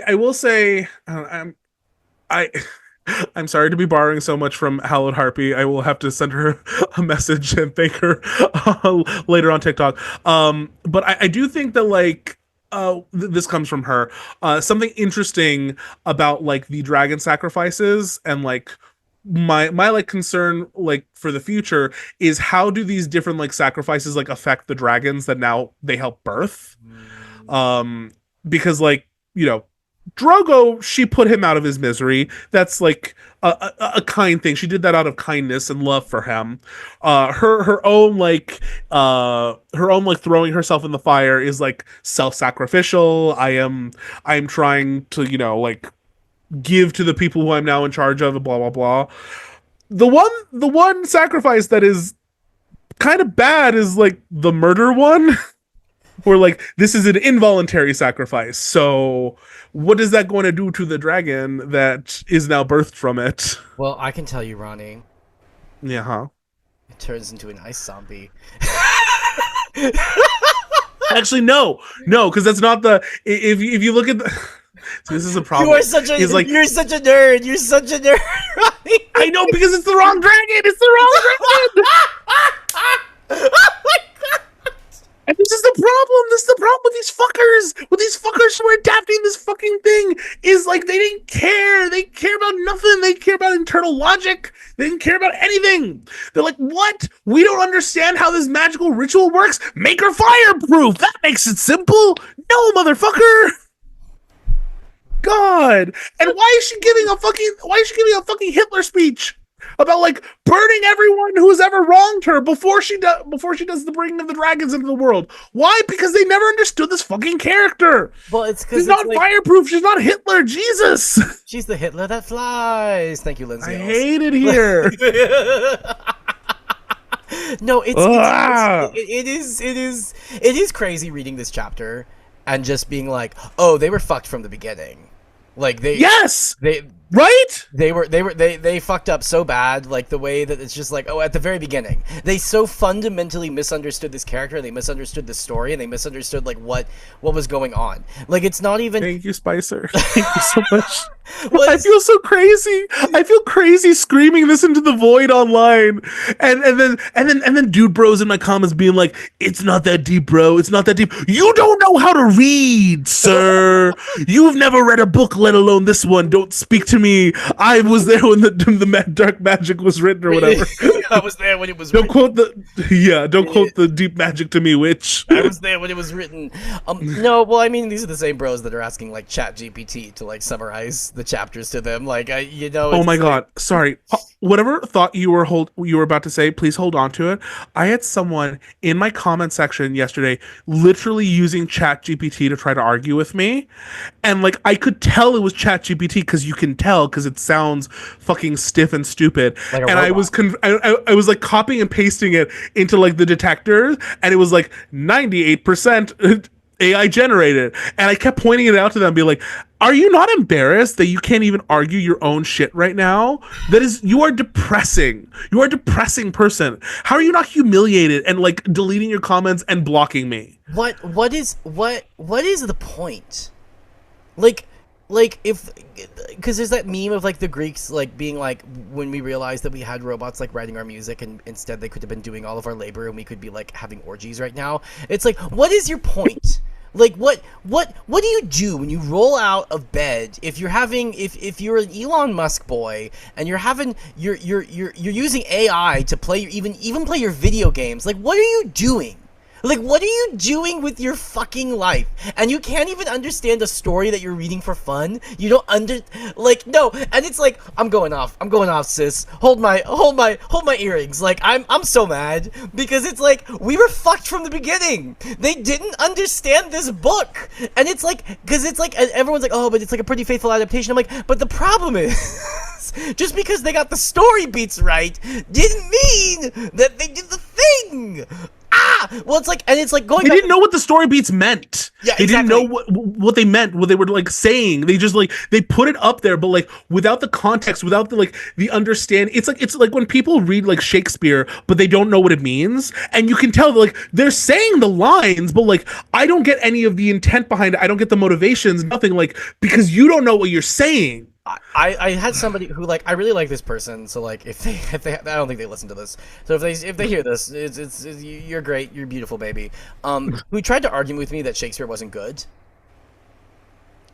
will say, I'm sorry to be borrowing so much from Hallowed Harpy. I will have to send her a message and thank her later on TikTok. But I do think that like, this comes from her. Something interesting about like the dragon sacrifices and like my like concern like for the future is how do these different like sacrifices like affect the dragons that now they help birth. Because like, Drogo, she put him out of his misery. That's like a kind thing. She did that out of kindness and love for him. Her own throwing herself in the fire is like self-sacrificial. I'm trying to, like give to the people who I'm now in charge of, blah blah blah. The one sacrifice that is kind of bad is like the murder one. Where like this is an involuntary sacrifice. So what is that going to do to the dragon that is now birthed from it? Well, I can tell you, Rhani. Yeah, huh? It turns into an ice zombie. Actually, no, because that's not the. If you look at the. So this is a problem. You're such a nerd. You're such a nerd, Rhani. I know, because it's the wrong dragon. It's the wrong dragon. And this is the problem. This is the problem with these fuckers. With these fuckers who are adapting this fucking thing is like they didn't care. They care about nothing. They care about internal logic. They didn't care about anything. They're like, what? We don't understand how this magical ritual works. Make her fireproof. That makes it simple. No, motherfucker. God. And why is she giving a fucking Hitler speech about like burning everyone who's ever wronged her before she does the bringing of the dragons into the world? Why? Because they never understood this fucking character. Well, it's because she's not like, fireproof. She's not Hitler. Jesus. She's the Hitler that flies. Thank you, Lindsay. I hate it here. No, it is crazy reading this chapter and just being like, oh, they were fucked from the beginning. Like they fucked up so bad, like the way that it's just like, oh, at the very beginning they so fundamentally misunderstood this character, and they misunderstood the story, and they misunderstood like what was going on. Like it's not even. Thank you, Spicer. Thank you so much. Well, I feel so crazy. I feel crazy screaming this into the void online, and then dude bros in my comments being like, "It's not that deep, bro. It's not that deep. You don't know how to read, sir. You've never read a book, let alone this one. Don't speak to me. I was there when the dark magic was written or whatever. I was there when it was. Don't quote the deep magic to me, witch. I was there when it was written. No, well, I mean, these are the same bros that are asking like ChatGPT to like summarize the chapters to them. Like, oh my god, sorry. Whatever thought you were about to say, please hold on to it. I had someone in my comment section yesterday literally using ChatGPT to try to argue with me, and like I could tell it was ChatGPT because you can tell because it sounds fucking stiff and stupid. Like and I was like copying and pasting it into like the detectors, and it was like 98% AI generated, and I kept pointing it out to them and be like, are you not embarrassed that you can't even argue your own shit right now? You are depressing. You are a depressing person. How are you not humiliated and like deleting your comments and blocking me? What is the point? Like, like if because there's that meme of like the Greeks like being like, when we realized that we had robots like writing our music and instead they could have been doing all of our labor and we could be like having orgies right now. It's like, what is your point? Like what do you do when you roll out of bed if you're having if you're an Elon Musk boy and you're having you're using AI to play even play your video games? Like, what are you doing? Like, what are you doing with your fucking life? And you can't even understand a story that you're reading for fun? You don't like, no. And it's like, I'm going off, sis. Hold my earrings. Like, I'm so mad because it's like, we were fucked from the beginning. They didn't understand this book. And it's like, because it's like, and everyone's like, oh, but it's like a pretty faithful adaptation. I'm like, but the problem is, just because they got the story beats right didn't mean that they did the thing. Well, it's like, and it's like going. They didn't know what the story beats meant. Yeah, they exactly. didn't know what they meant, what they were like saying. They just like they put it up there, but like without the context, without the like the understand. It's like when people read like Shakespeare, but they don't know what it means, and you can tell that, like they're saying the lines, but like I don't get any of the intent behind it. I don't get the motivations, nothing, like because you don't know what you're saying. I had somebody who, like, I really like this person, so like if they I don't think they listen to this, so if they hear this, it's you're great, you're beautiful, baby, who tried to argue with me that Shakespeare wasn't good.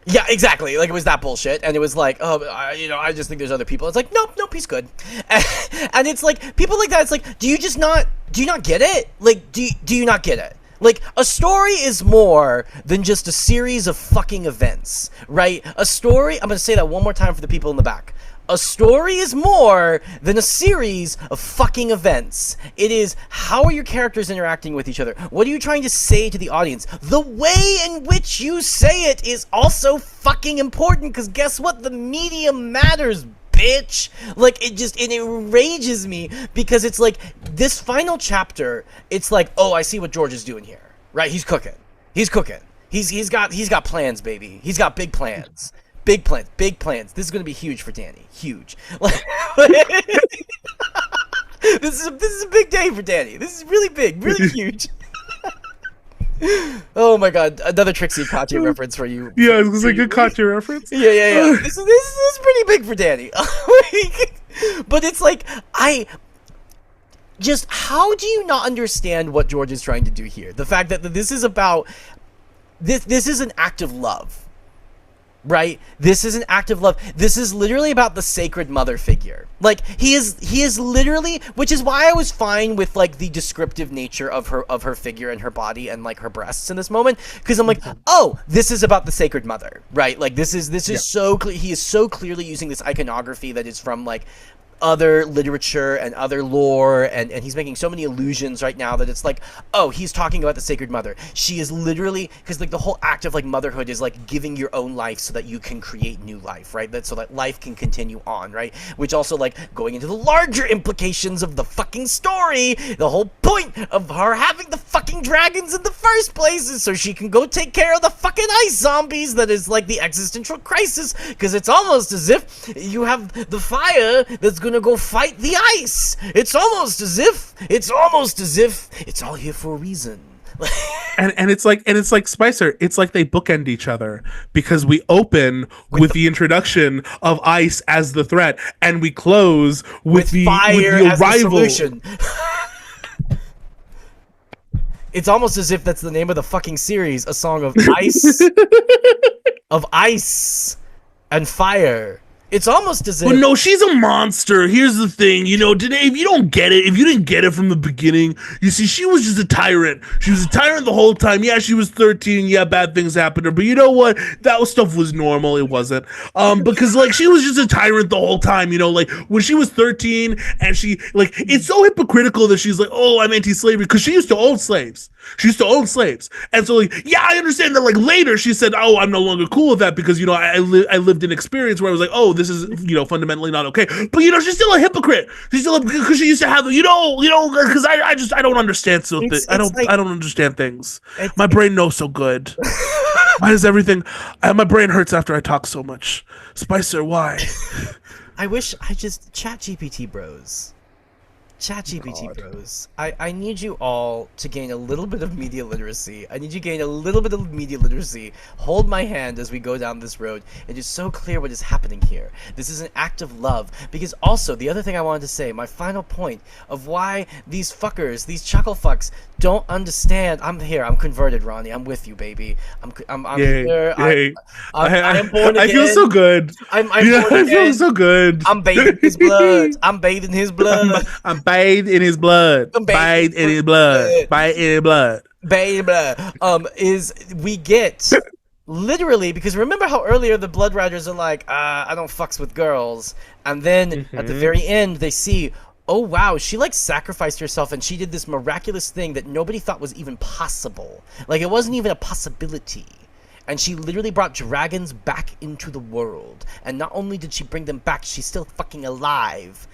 Yeah, exactly. Like, it was that bullshit, and it was like, oh, I just think there's other people. It's like, nope, he's good, and it's like people like that. It's like, do you not get it? Like, do you not get it? Like, a story is more than just a series of fucking events, right? A story, I'm gonna say that one more time for the people in the back. A story is more than a series of fucking events. It is, how are your characters interacting with each other? What are you trying to say to the audience? The way in which you say it is also fucking important, because guess what? The medium matters, bitch. Like, it enrages me because it's like this final chapter, it's like, oh, I see what George is doing here, right? He's cooking. He's got plans, baby. He's got big plans. Big plans. This is going to be huge for Dany. Huge. This is a big day for Dany. This is really big, really huge. Oh my god, another Trixie Katya reference for you. Yeah, it was a good Katya reference. Yeah. This is pretty big for Dany. But it's like, how do you not understand what George is trying to do here? The fact that this is about this is an act of love. Right? This is an act of love. This is literally about the sacred mother figure. Like, he is literally, which is why I was fine with like the descriptive nature of her figure and her body and like her breasts in this moment, because I'm like, oh, this is about the sacred mother, right? Like, this is so clear. He is so clearly using this iconography that is from like other literature and other lore, and he's making so many allusions right now that it's like, oh, he's talking about the sacred mother. She is literally, because like the whole act of like motherhood is like giving your own life so that you can create new life, right? That so that life can continue on, right? Which also, like, going into the larger implications of the fucking story, the whole point of her having the fucking dragons in the first place is so she can go take care of the fucking ice zombies. That is like the existential crisis, because it's almost as if you have the fire that's gonna go fight the ice. It's almost as if it's all here for a reason. and it's like Spicer, it's like they bookend each other, because we open with the introduction of ice as the threat, and we close with the arrival. Solution. It's almost as if that's the name of the fucking series, a song of ice of ice and fire. It's almost as if... But no, she's a monster. Here's the thing, today, if you don't get it, if you didn't get it from the beginning, you see, she was just a tyrant. She was a tyrant the whole time. Yeah, she was 13. Yeah, bad things happened to her. But you know what? That stuff was normal. It wasn't. Because, like, she was just a tyrant the whole time, like, when she was 13, and she, like, it's so hypocritical that she's like, oh, I'm anti-slavery, because she used to own slaves. And so, like, yeah, I understand that, like, later she said, oh, I'm no longer cool with that because, I lived an experience where I was like, oh, this is, fundamentally not okay. But, she's still a hypocrite. She's still, because she used to have, because I don't understand I don't understand things. My brain knows so good. Why does everything, my brain hurts after I talk so much. Spicer, why? I wish I just chat GPT bros. ChatGPT God. bros, I need you all to gain a little bit of media literacy. I need you to gain a little bit of media literacy. Hold my hand as we go down this road. It is so clear what is happening here. This is an act of love. Because also, the other thing I wanted to say, my final point of why these fuckers, these chuckle fucks, don't understand. I'm here. I'm converted, Rhani. I'm with you, baby. I'm Yay, here. yay. I am born again. I feel so good. I'm Yeah, born I again. feel so good. I'm bathing his blood. I'm bathing his blood. I'm bathed in his blood. I'm Bathed in his blood. Bathed in his blood. Is we get literally, because remember how earlier the Blood Riders are like, I don't fucks with girls, and then at the very end they see, oh wow, she like sacrificed herself and she did this miraculous thing that nobody thought was even possible. Like it wasn't even a possibility. And she literally brought dragons back into the world. And not only did she bring them back, she's still fucking alive.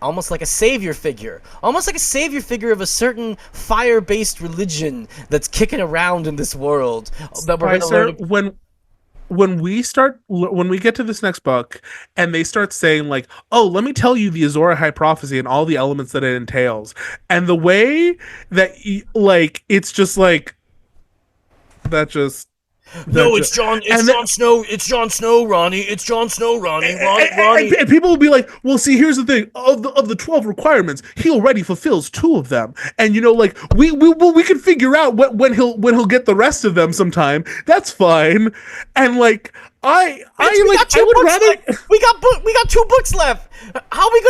Almost like a savior figure. Almost like a savior figure of a certain fire-based religion that's kicking around in this world. That we're gonna learn. When we get to this next book and they start saying like, oh, let me tell you the Azor Ahai prophecy and all the elements that it entails, and the way that like it's just like that just No, it's Jon Snow. It's Jon Snow, Rhani. It's Jon Snow, Rhani. Rhani. And people will be like, well, see, here's the thing. Of the 12 requirements, he already fulfills 2 of them. And you know, like we can figure out when he'll get the rest of them sometime. That's fine. And like we got 2 books left. How are we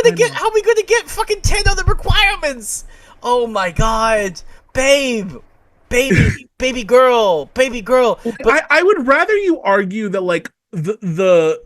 gonna get fucking 10 other requirements? Oh my god. Baby girl. But I would rather you argue that like the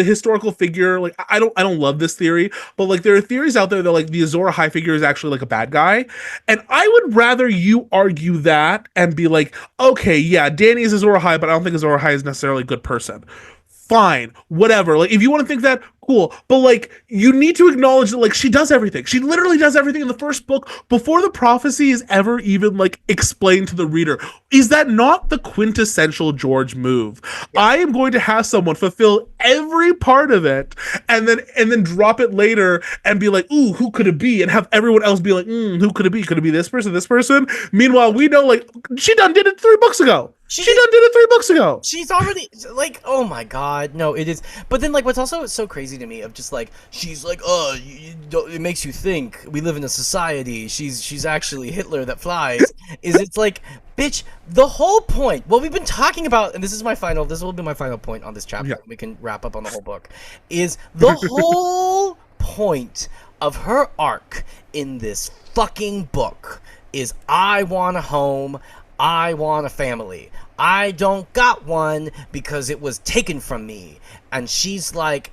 historical figure, like I don't love this theory, but like there are theories out there that like the Azor Ahai figure is actually like a bad guy, and I would rather you argue that and be like, okay, yeah, Dany is Azor Ahai, but I don't think Azor Ahai is necessarily a good person. Fine, whatever. Like if you want to think that, cool. But like you need to acknowledge that like she does everything. She literally does everything in the first book before the prophecy is ever even like explained to the reader. Is that not the quintessential George move? Yeah. I am going to have someone fulfill every part of it and then drop it later and be like, ooh, who could it be? And have everyone else be like, who could it be? Could it be this person, this person? Meanwhile, we know like she done did it 3 books ago. She done did it 3 books ago. She's already like, oh my god, no, it is. But then like, what's also so crazy to me of just like, she's like, oh, it makes you think we live in a society. She's actually Hitler that flies. It's like, bitch, the whole point. What we've been talking about, and this will be my final point on this chapter. Yeah. We can wrap up on the whole book. Is the whole point of her arc in this fucking book is I want a home. I want a family. I don't got one because it was taken from me. And she's like,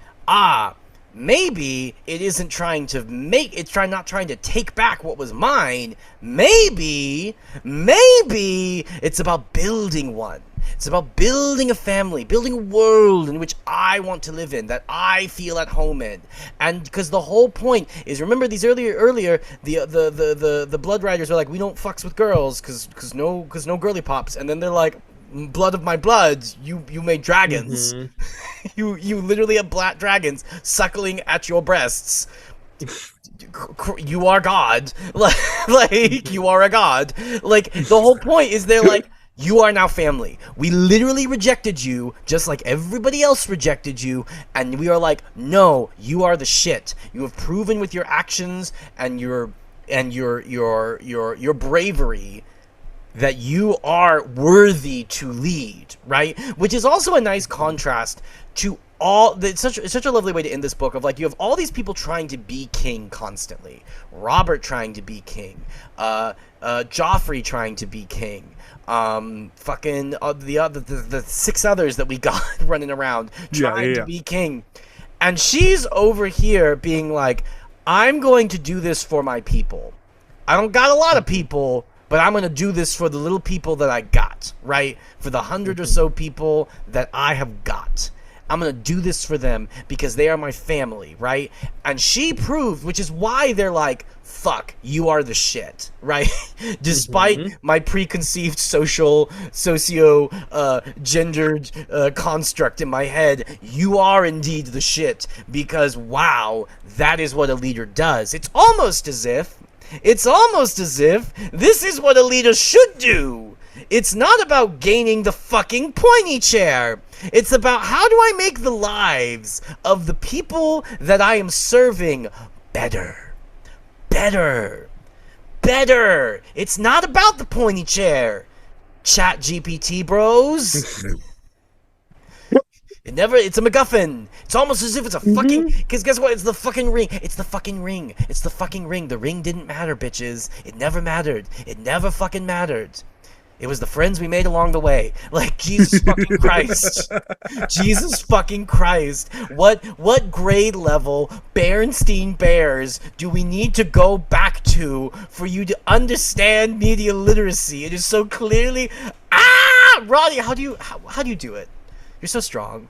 maybe it isn't not trying to take back what was mine. Maybe it's about building one. It's about building a family, building a world in which I want to live in, that I feel at home in. And because the whole point is, remember these earlier, the Blood Riders were like, we don't fucks with girls because no girly pops. And then they're like, blood of my blood, you made dragons. Mm-hmm. you literally have black dragons suckling at your breasts. You are God. Like you are a god. Like the whole point is they're like, you are now family. We literally rejected you just like everybody else rejected you, and we are like, no, you are the shit. You have proven with your actions and your bravery that you are worthy to lead, right? Which is also a nice contrast to it's such a lovely way to end this book of like, you have all these people trying to be king constantly. Robert trying to be king. Joffrey trying to be king. The 6 others that we got running around trying to be king. And she's over here being like, I'm going to do this for my people. I don't got a lot of people, but I'm going to do this for the little people that I got, right? For the 100 or so people that I have got. I'm gonna do this for them because they are my family, right? And she proved, which is why they're like, fuck, you are the shit, right? Despite my preconceived gendered construct in my head, you are indeed the shit, because wow, that is what a leader does. It's almost as if this is what a leader should do. It's not about gaining the fucking pointy chair. It's about, how do I make the lives of the people that I am serving better? Better. It's not about the pointy chair. Chat GPT bros. It's a MacGuffin. It's almost as if it's a fucking, because guess what? It's the fucking ring. It's the fucking ring. The ring didn't matter, bitches. It never mattered. It never fucking mattered. It was the friends we made along the way. Like, Jesus fucking Christ. Jesus fucking Christ. What grade level Berenstein Bears do we need to go back to for you to understand media literacy? It is so clearly... Rhani, how do you do it? You're so strong.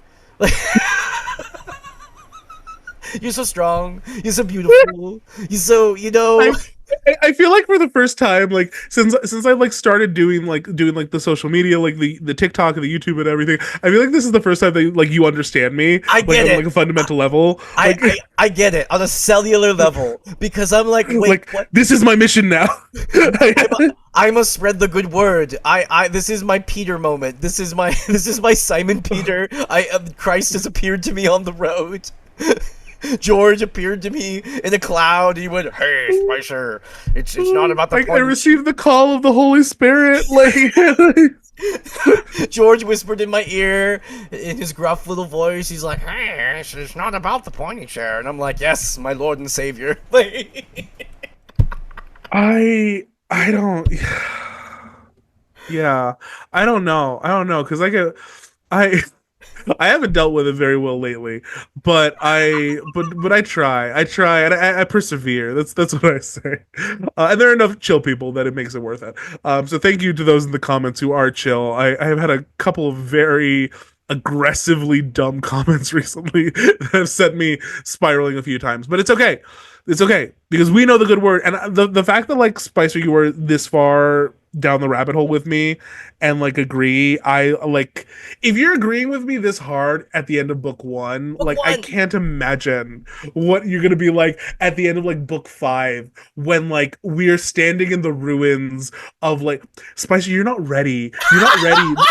You're so strong. You're so beautiful. You're so, I feel like for the first time, like since I like started doing the social media, like the TikTok and the YouTube and everything, I feel like this is the first time that like you understand me. I get it on like a fundamental level. I get it on a cellular level, because I'm like, wait, like, what? This is my mission now. I must spread the good word. This is my Peter moment. This is my Simon Peter. Christ has appeared to me on the road. George appeared to me in a cloud. He went, "Hey, Spicer, it's not about the like, point." I received the call of the Holy Spirit. Like, George whispered in my ear in his gruff little voice. He's like, "Hey, it's not about the pointy chair," and I'm like, "Yes, my Lord and Savior." I don't. Yeah, I don't know, because I haven't dealt with it very well lately, but I try, and I persevere. That's what I say. And there are enough chill people that it makes it worth it. So thank you to those in the comments who are chill. I have had a couple of very aggressively dumb comments recently that have sent me spiraling a few times, but it's okay. It's okay, because we know the good word, and the fact that like Spicer, you were this far down the rabbit hole with me and like agree, I like, if you're agreeing with me this hard at the end of book 1, I can't imagine what you're gonna be like at the end of like book 5, when like we're standing in the ruins of like, Spicer, you're not ready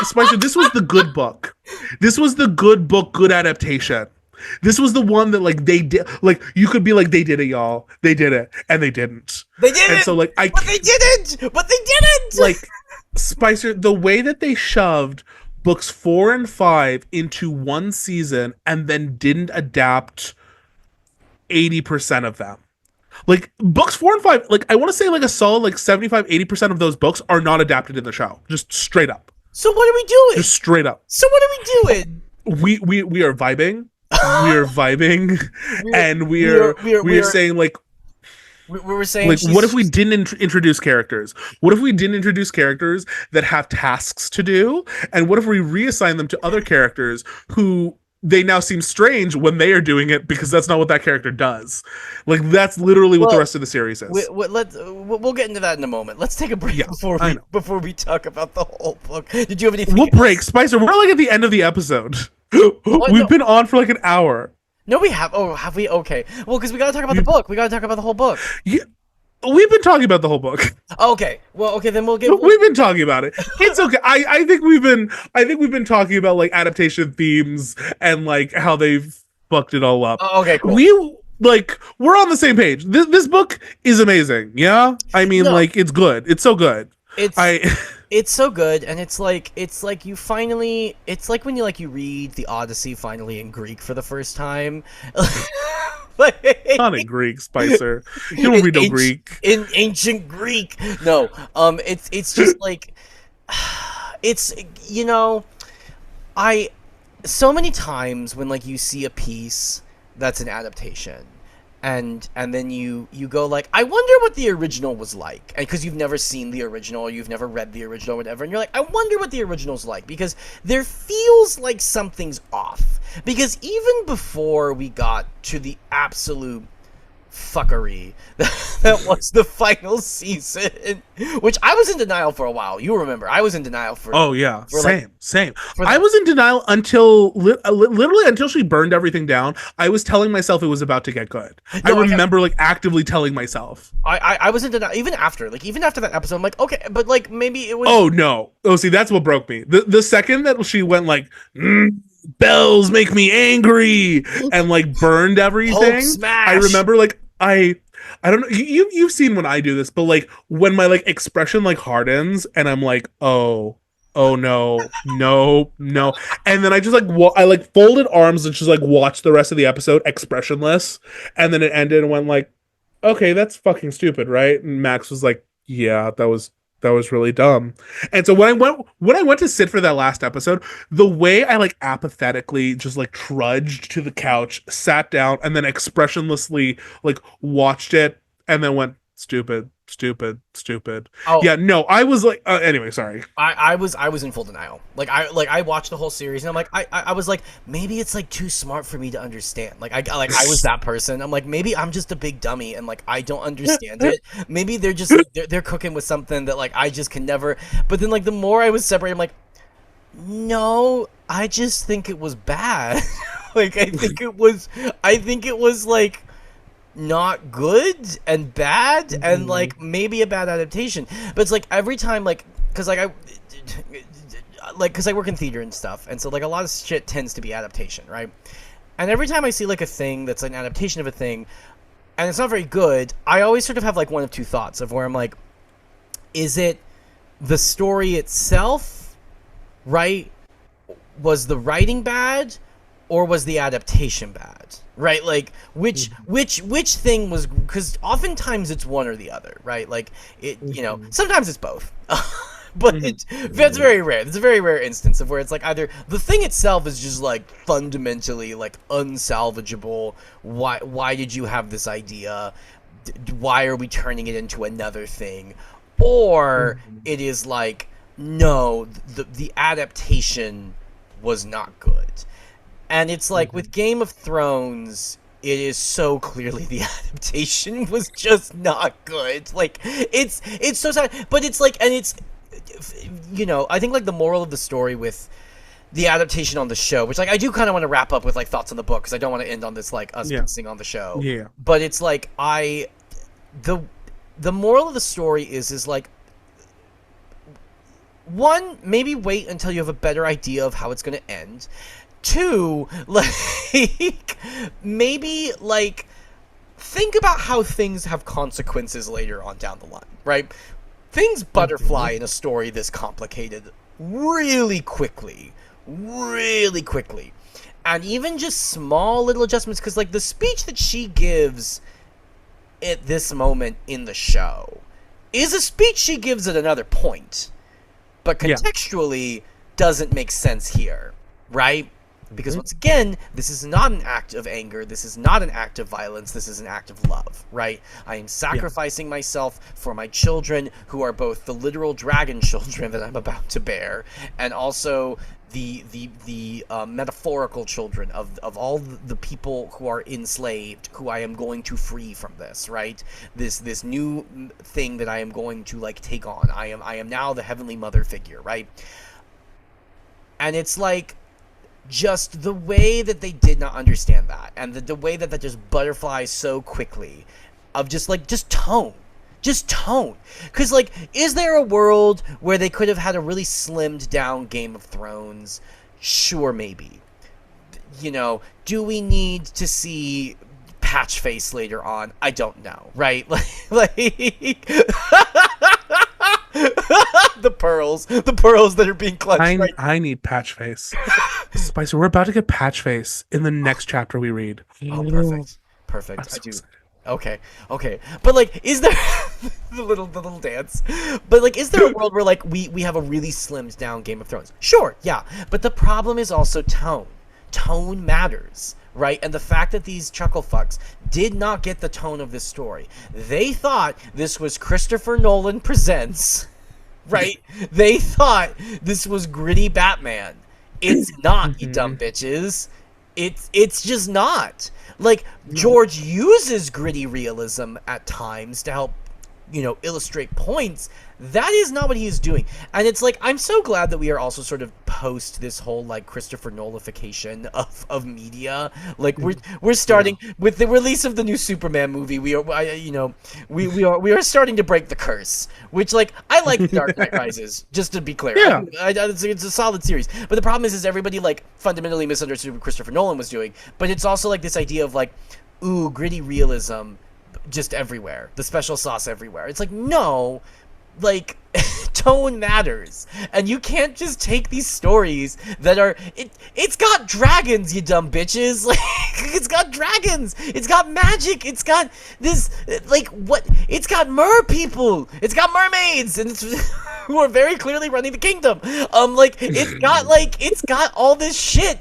Spicer, this was the good book, good adaptation. This was the one that like they did, like you could be like, they did it, y'all. They did it, and they didn't. They did it. So like, but they didn't. Like, Spicer, the way that they shoved books 4 and 5 into one season and then didn't adapt 80% of them. Like books 4 and 5, like I want to say like a solid like 75-80% of those books are not adapted in the show. Just straight up. So what are we doing? Just straight up. So what are we doing? We are vibing. We are vibing, and we are saying like, we're saying, like, what if we didn't introduce characters? What if we didn't introduce characters that have tasks to do? And what if we reassign them to other characters who they now seem strange when they are doing it, because that's not what that character does. Like, that's literally what the rest of the series is. We'll get into that in a moment. Let's take a break before we talk about the whole book. Did you have anything? We'll break, Spicer. We're like at the end of the episode. We've been on for like an hour. No, we have. Oh, have we? Okay. Well, because we gotta talk about the book. We gotta talk about the whole book. Yeah, we've been talking about the whole book. Okay. Well, okay, then we've been talking about it. It's okay. I think we've been talking about like adaptation themes and like how they've fucked it all up. Oh, okay, cool. We're on the same page. This book is amazing. Yeah, I mean, like, it's good. It's so good. It's so good, and it's like you finally, it's like when you read the Odyssey finally in Greek for the first time. Not in Greek, Spicer. You don't read no Greek. In ancient Greek. No. It's just like, it's, so many times when like you see a piece that's an adaptation, and then you go like, I wonder what the original was like, because you've never seen the original, or you've never read the original, or whatever, and you're like, I wonder what the original's like, because there feels like something's off. Because even before we got to the absolute fuckery that was the final season, which I was in denial for a while. You remember, I was in denial for. Oh yeah, for same. I was in denial until literally until she burned everything down. I was telling myself it was about to get good. I remember like actively telling myself. I was in denial even after that episode. I'm like, okay, but like maybe it was. Oh no! Oh, see, that's what broke me. The second that she went like. Bells make me angry and like burned everything. Hulk smash. I remember like I don't know, you've seen when I do this, but like when my like expression like hardens and I'm like, oh no, and then I just like I like folded arms and just like watched the rest of the episode expressionless, and then it ended and went like, okay, that's fucking stupid, right? And Max was like, yeah, that was really dumb. And so when I went to sit for that last episode, the way I like apathetically just like trudged to the couch, sat down, and then expressionlessly like watched it, and then went stupid. Oh yeah, no, I was like, anyway, sorry. I was in full denial. I watched the whole series and I'm like, I was like, maybe it's like too smart for me to understand. I was that person. I'm like, maybe I'm just a big dummy and like I don't understand it. Maybe they're just they're cooking with something that like I just can never. But then like the more I was separated, I'm like, no, I just think it was bad. I think it was like not good and bad and like maybe a bad adaptation. But it's like every time like because I work in theater and stuff, and so like a lot of shit tends to be adaptation, right? And every time I see like a thing that's an adaptation of a thing and it's not very good, I always sort of have like one of two thoughts of where I'm like, is it the story itself, right? Was the writing bad, or was the adaptation bad? Right, like which thing was, because oftentimes it's one or the other, right? Like it, you know, sometimes it's both, but that's very rare. It's a very rare instance of where it's like either the thing itself is just like fundamentally like unsalvageable. Why did you have this idea? Why are we turning it into another thing? Or it is like, no, the adaptation was not good. And it's like with Game of Thrones, it is so clearly the adaptation was just not good. Like it's so sad, but it's like, and it's, you know, I think like the moral of the story with the adaptation on the show, which like I do kind of want to wrap up with like thoughts on the book because I don't want to end on this like us pissing on the show. Yeah. But it's like the moral of the story is like, one, maybe wait until you have a better idea of how it's going to end. Two, like, maybe, like, think about how things have consequences later on down the line, right? Things butterfly in a story this complicated really quickly. And even just small little adjustments, because, like, the speech that she gives at this moment in the show is a speech she gives at another point, but contextually doesn't make sense here, right? Because once again, this is not an act of anger. This is not an act of violence. This is an act of love, right? I am sacrificing myself for my children, who are both the literal dragon children that I'm about to bear, and also the metaphorical children of all the people who are enslaved, who I am going to free from this, right? This new thing that I am going to like take on. I am now the Heavenly Mother figure, right? And it's like, just the way that they did not understand that, and the way that just butterflies so quickly, of just tone. Because, like, is there a world where they could have had a really slimmed down Game of Thrones? Sure, maybe. You know, do we need to see Patchface later on? I don't know, right? Like the pearls that are being clutched. I need Patchface. Spicer, we're about to get Patchface in the next chapter we read. Oh, perfect. I do. Okay. But like, is there the little dance? But like, is there a world where like we have a really slimmed down Game of Thrones? Sure, yeah. But the problem is also tone. Tone matters, right? And the fact that these chuckle fucks did not get the tone of this story. They thought this was Christopher Nolan Presents, right? They thought this was gritty Batman. It's not, you dumb bitches. It's just not. Like, George uses gritty realism at times to help, illustrate points. That is not what he is doing. And it's like, I'm so glad that we are also sort of post this whole, like, Christopher Nolification of media. Like, we're starting with the release of the new Superman movie. We are starting to break the curse, which, like, I like The Dark Knight Rises, just to be clear. Yeah. It's a solid series. But the problem is everybody, like, fundamentally misunderstood what Christopher Nolan was doing. But it's also, like, this idea of, like, ooh, gritty realism just everywhere. The special sauce everywhere. It's like, no, like, tone matters, and you can't just take these stories that are it's got dragons, you dumb bitches. Like, it's got dragons, it's got magic, it's got this, like, what, it's got people, it's got mermaids, and it's who are very clearly running the kingdom. Like, it's got all this shit,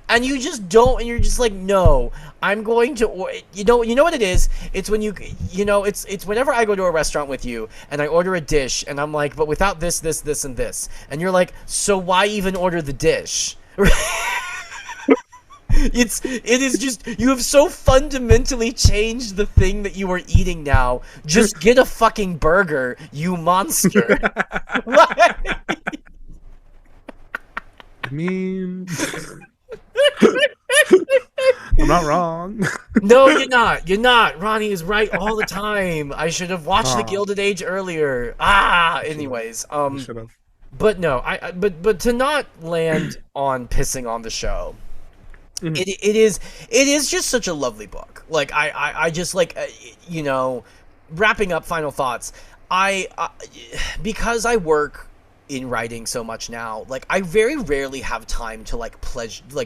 and you just don't, and you're just like, no, I'm going to, you know what it is? It's when it's whenever I go to a restaurant with you and I order a dish and I'm like, but without this, this, this, and this. And you're like, so why even order the dish? It is just, you have so fundamentally changed the thing that you are eating now. Just get a fucking burger, you monster. I mean, I'm not wrong. No, you're not. You're not. Rhani is right all the time. I should have watched The Gilded Age earlier. Anyways, Should have. but no, but to not land on pissing on the show. Mm-hmm. It is just such a lovely book. Like, I just, like, wrapping up final thoughts. Because I work in writing so much now, like, I very rarely have time to, like,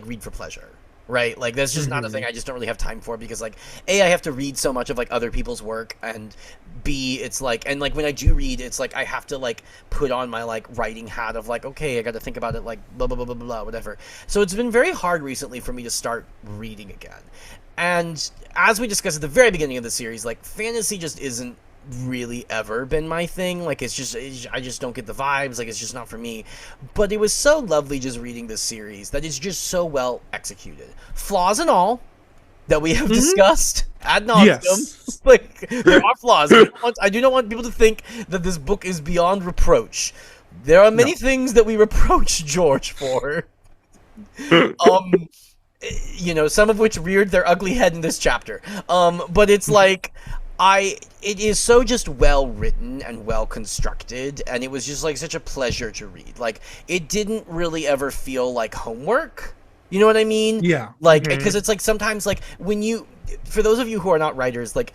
read for pleasure, right? Like, that's just not a thing I just don't really have time for, because, like, A, I have to read so much of, like, other people's work, and B, it's like, and, like, when I do read, it's like I have to, like, put on my, like, writing hat of, like, okay, I gotta think about it, like, blah blah blah blah blah, whatever. So it's been very hard recently for me to start reading again. And as we discussed at the very beginning of the series, like, fantasy just isn't really ever been my thing. Like, I just don't get the vibes. Like, it's just not for me. But it was so lovely just reading this series that it's just so well executed, flaws and all, that we have discussed ad nauseum. Yes. Like, there are flaws. I do not want people to think that this book is beyond reproach. There are many things that we reproach George for. Some of which reared their ugly head in this chapter. But it's like, it is so just well written and well constructed, and it was just, like, such a pleasure to read. Like, it didn't really ever feel like homework. You know what I mean? Yeah. Like, because it's like, sometimes, like, for those of you who are not writers, like,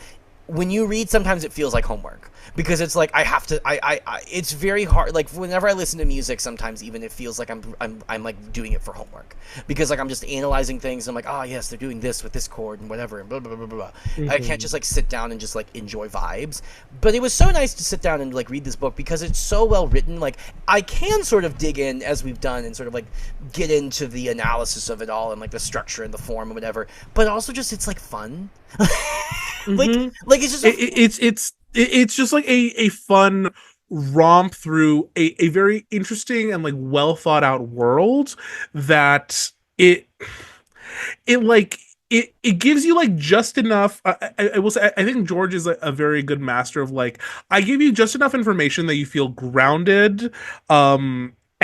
when you read, sometimes it feels like homework, because it's like, it's very hard. Like, whenever I listen to music, sometimes even it feels like I'm like doing it for homework, because, like, I'm just analyzing things. And I'm like, oh yes, they're doing this with this chord and whatever, and blah blah blah blah blah. I can't just, like, sit down and just, like, enjoy vibes. But it was so nice to sit down and, like, read this book, because it's so well written. Like, I can sort of dig in, as we've done, and sort of, like, get into the analysis of it all, and, like, the structure and the form and whatever. But also just, it's, like, fun. Like it's just it's just like a fun romp through a very interesting and, like, well thought out world that it gives you, like, just enough. I will say, I think George is a very good master of, like, I give you just enough information that you feel grounded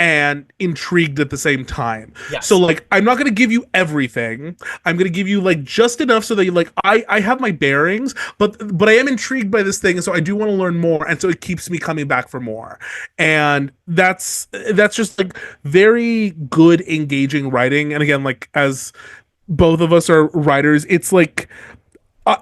and intrigued at the same time. Yes. So, like, I'm not going to give you everything. I'm going to give you, like, just enough so that you, like, I have my bearings, but I am intrigued by this thing, and so I do want to learn more, and so it keeps me coming back for more. And that's just, like, very good, engaging writing. And again, like, as both of us are writers, it's like,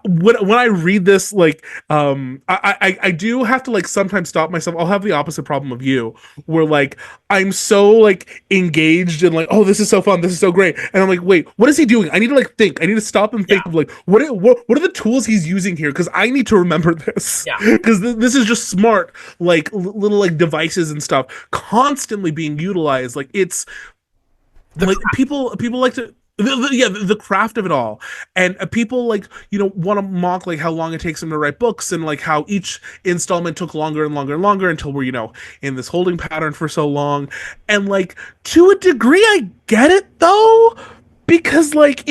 when I read this, like, I do have to, like, sometimes stop myself. I'll have the opposite problem of you, where, like, I'm so, like, engaged and, like, oh, this is so fun, this is so great, and I'm like, wait, what is he doing? I need to, like, think. I need to stop and think of, like, what are the tools he's using here? Because I need to remember this. Because this is just smart, like, little, like, devices and stuff constantly being utilized. Like, it's like people like to. The craft of it all, and people, like, want to mock, like, how long it takes them to write books, and, like, how each installment took longer and longer and longer until we're in this holding pattern for so long. And, like, to a degree I get it though, because like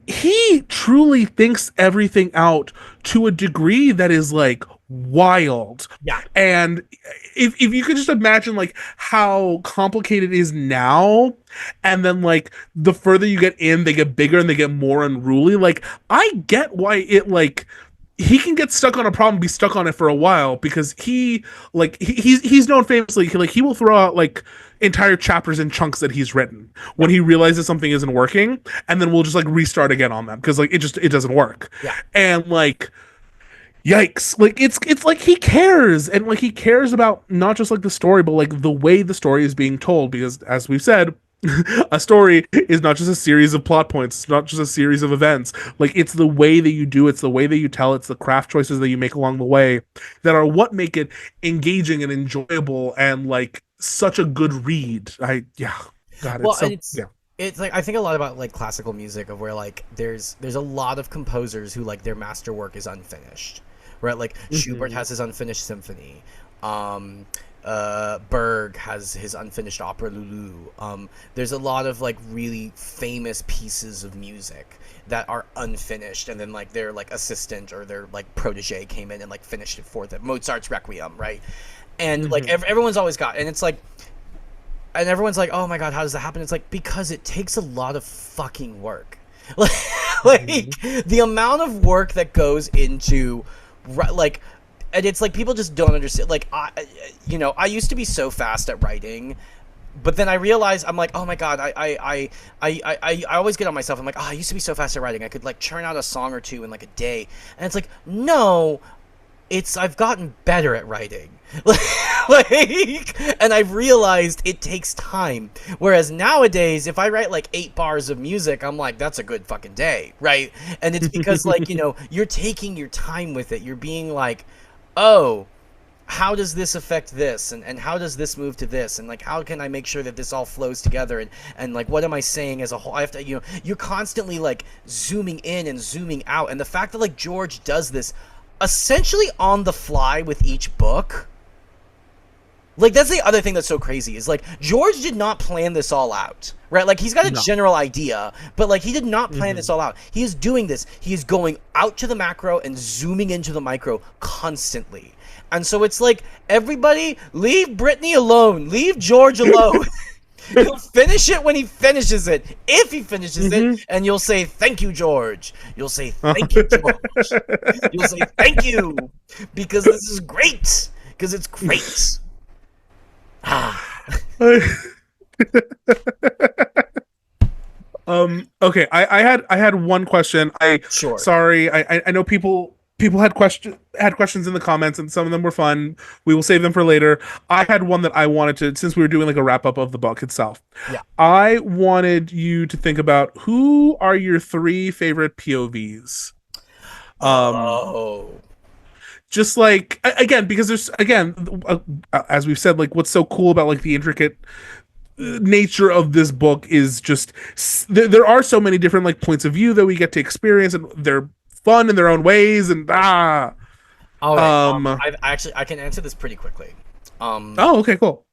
he truly thinks everything out to a degree that is like wild. Yeah. And if you could just imagine like how complicated it is now, and then like the further you get in, they get bigger and they get more unruly. Like I get why it like he can get stuck on a problem, be stuck on it for a while, because he's known famously, like he will throw out like entire chapters in chunks that he's written when he realizes something isn't working, and then we'll just like restart again on them because like it doesn't work. Yeah. And like yikes, like it's like he cares, and like he cares about not just like the story, but like the way the story is being told, because as we've said, a story is not just a series of plot points, it's not just a series of events. Like it's the way that you do, it's the way that you tell, it's the craft choices that you make along the way that are what make it engaging and enjoyable and like such a good read. God, Well, it's so and it's like I think a lot about like classical music, of where like there's a lot of composers who like their masterwork is unfinished, right? Like Schubert has his unfinished symphony. Berg has his unfinished opera Lulu. There's a lot of like really famous pieces of music that are unfinished, and then like their like assistant or their like protege came in and like finished it for them. Mozart's Requiem, right? And like everyone's always got, and it's like, and everyone's like, oh my god, how does that happen? It's like, because it takes a lot of fucking work. Like the amount of work that goes into like, and it's like people just don't understand. Like I used to be so fast at writing, but then I realized, I'm like, oh my god, I always get on myself. I'm like, oh, I used to be so fast at writing, I could like churn out a song or two in like a day. And it's like, no, I've gotten better at writing. Like, and I've realized it takes time. Whereas nowadays, if I write like 8 bars of music, I'm like, that's a good fucking day, right? And it's because like, you're taking your time with it. You're being like, oh, how does this affect this? And how does this move to this? And like, how can I make sure that this all flows together? And like, what am I saying as a whole? I have to, you're constantly like zooming in and zooming out. And the fact that like George does this essentially on the fly with each book, like that's the other thing that's so crazy, is like George did not plan this all out, right? Like he's got a general idea, but like he did not plan this all out. He is doing this. He is going out to the macro and zooming into the micro constantly. And so it's like, everybody leave Brittany alone. Leave George alone. He'll finish it when he finishes it, if he finishes it, and you'll say, thank you, George. You'll say, thank you, George. You'll say, thank you, because this is great. Because it's great. Okay, I had one question. Sure. Sorry, I know people had questions in the comments, and some of them were fun. We will save them for later. I had one that I wanted to, since we were doing like a wrap up of the book itself. Yeah. I wanted you to think about, who are your 3 favorite POVs. Just like, again, because there's, again, as we've said, like what's so cool about like the intricate nature of this book is just there are so many different like points of view that we get to experience, and they're fun in their own ways. And all right, I can answer this pretty quickly. Oh, okay, cool.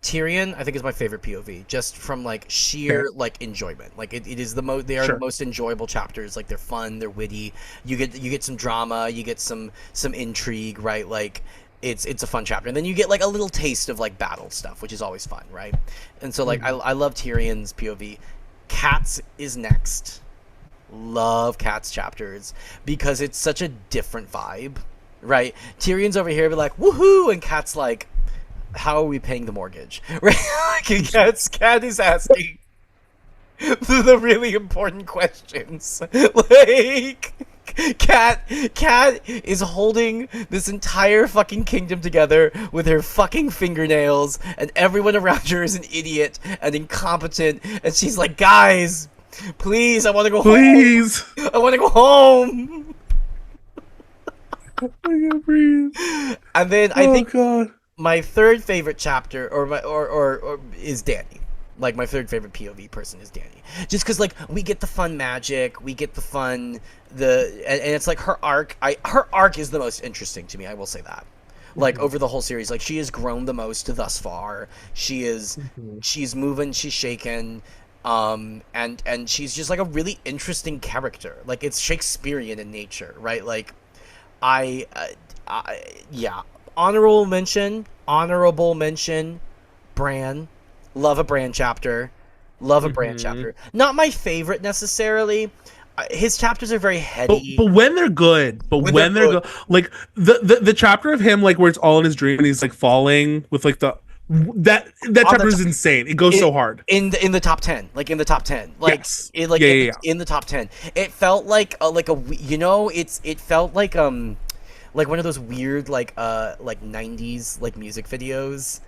Tyrion, I think, is my favorite POV, just from like sheer like enjoyment. Like it is the most. They are the most enjoyable chapters. Like they're fun, they're witty. You get some drama, you get some intrigue, right? Like it's a fun chapter, and then you get like a little taste of like battle stuff, which is always fun, right? And so like I love Tyrion's POV. Kat's is next. Love Kat's chapters because it's such a different vibe, right? Tyrion's over here be like woohoo, and Kat's like, how are we paying the mortgage? Right? Kat is asking the really important questions. Like, Kat is holding this entire fucking kingdom together with her fucking fingernails, and everyone around her is an idiot and incompetent, and she's like, guys, please, I want to go home. Please. I want to go home. I can't breathe. And then I think God. My third favorite chapter, or is Dany. Like my third favorite POV person is Dany, just because like we get the fun magic, we get the fun, and it's like her arc. Her arc is the most interesting to me. I will say that. Like over the whole series, like she has grown the most thus far. She's moving, she's shaken. And she's just like a really interesting character. Like it's Shakespearean in nature, right? Like I, yeah, honorable mention, Bran. Love a Bran chapter. Love a Bran chapter. Not my favorite necessarily. His chapters are very heady. But when they're good, when they're good, like the chapter of him, like where it's all in his dream and he's like falling with like that chapter is insane. It goes so hard in the top 10, like in the top 10, like yes. In the top 10. It felt like it felt like one of those weird like 90s like music videos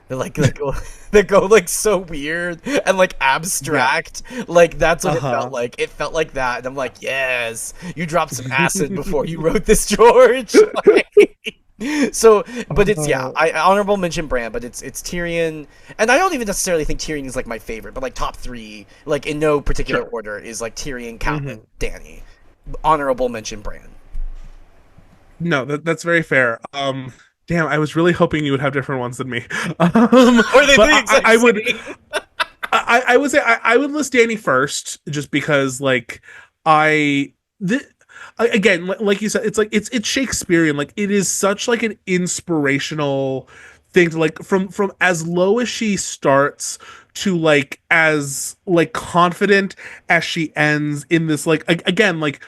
that go like so weird and like abstract. Like that's what it felt like. It felt like that, and I'm like, yes, you dropped some acid before you wrote this, George. So, but it's I honorable mention Bran, but it's Tyrion, and I don't even necessarily think Tyrion is like my favorite, but like top 3, like in no particular order, is like Tyrion, Catelyn, Dany. Honorable mention Bran. No, that's very fair. Damn, I was really hoping you would have different ones than me. Or they but the exact I would, same. I would say I would list Dany first, just because like again, like you said, it's like it's Shakespearean. Like it is such like an inspirational thing to like from as low as she starts to like as like confident as she ends in this like again like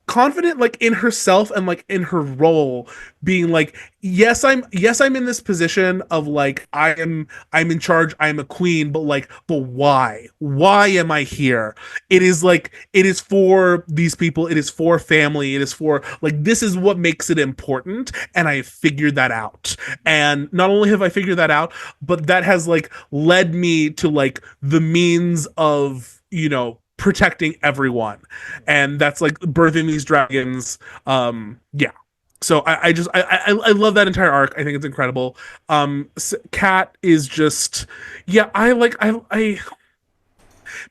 confident like in herself and like in her role, being like, yes I'm in this position of like I'm in charge, I'm a queen, but why am I here? It is like, it is for these people, it is for family, it is for like, this is what makes it important, and I figured that out. And not only have I figured that out, but that has like led me to like the means of, you know, protecting everyone, and that's like birthing these dragons. So I love that entire arc. I think it's incredible. Cat is just, I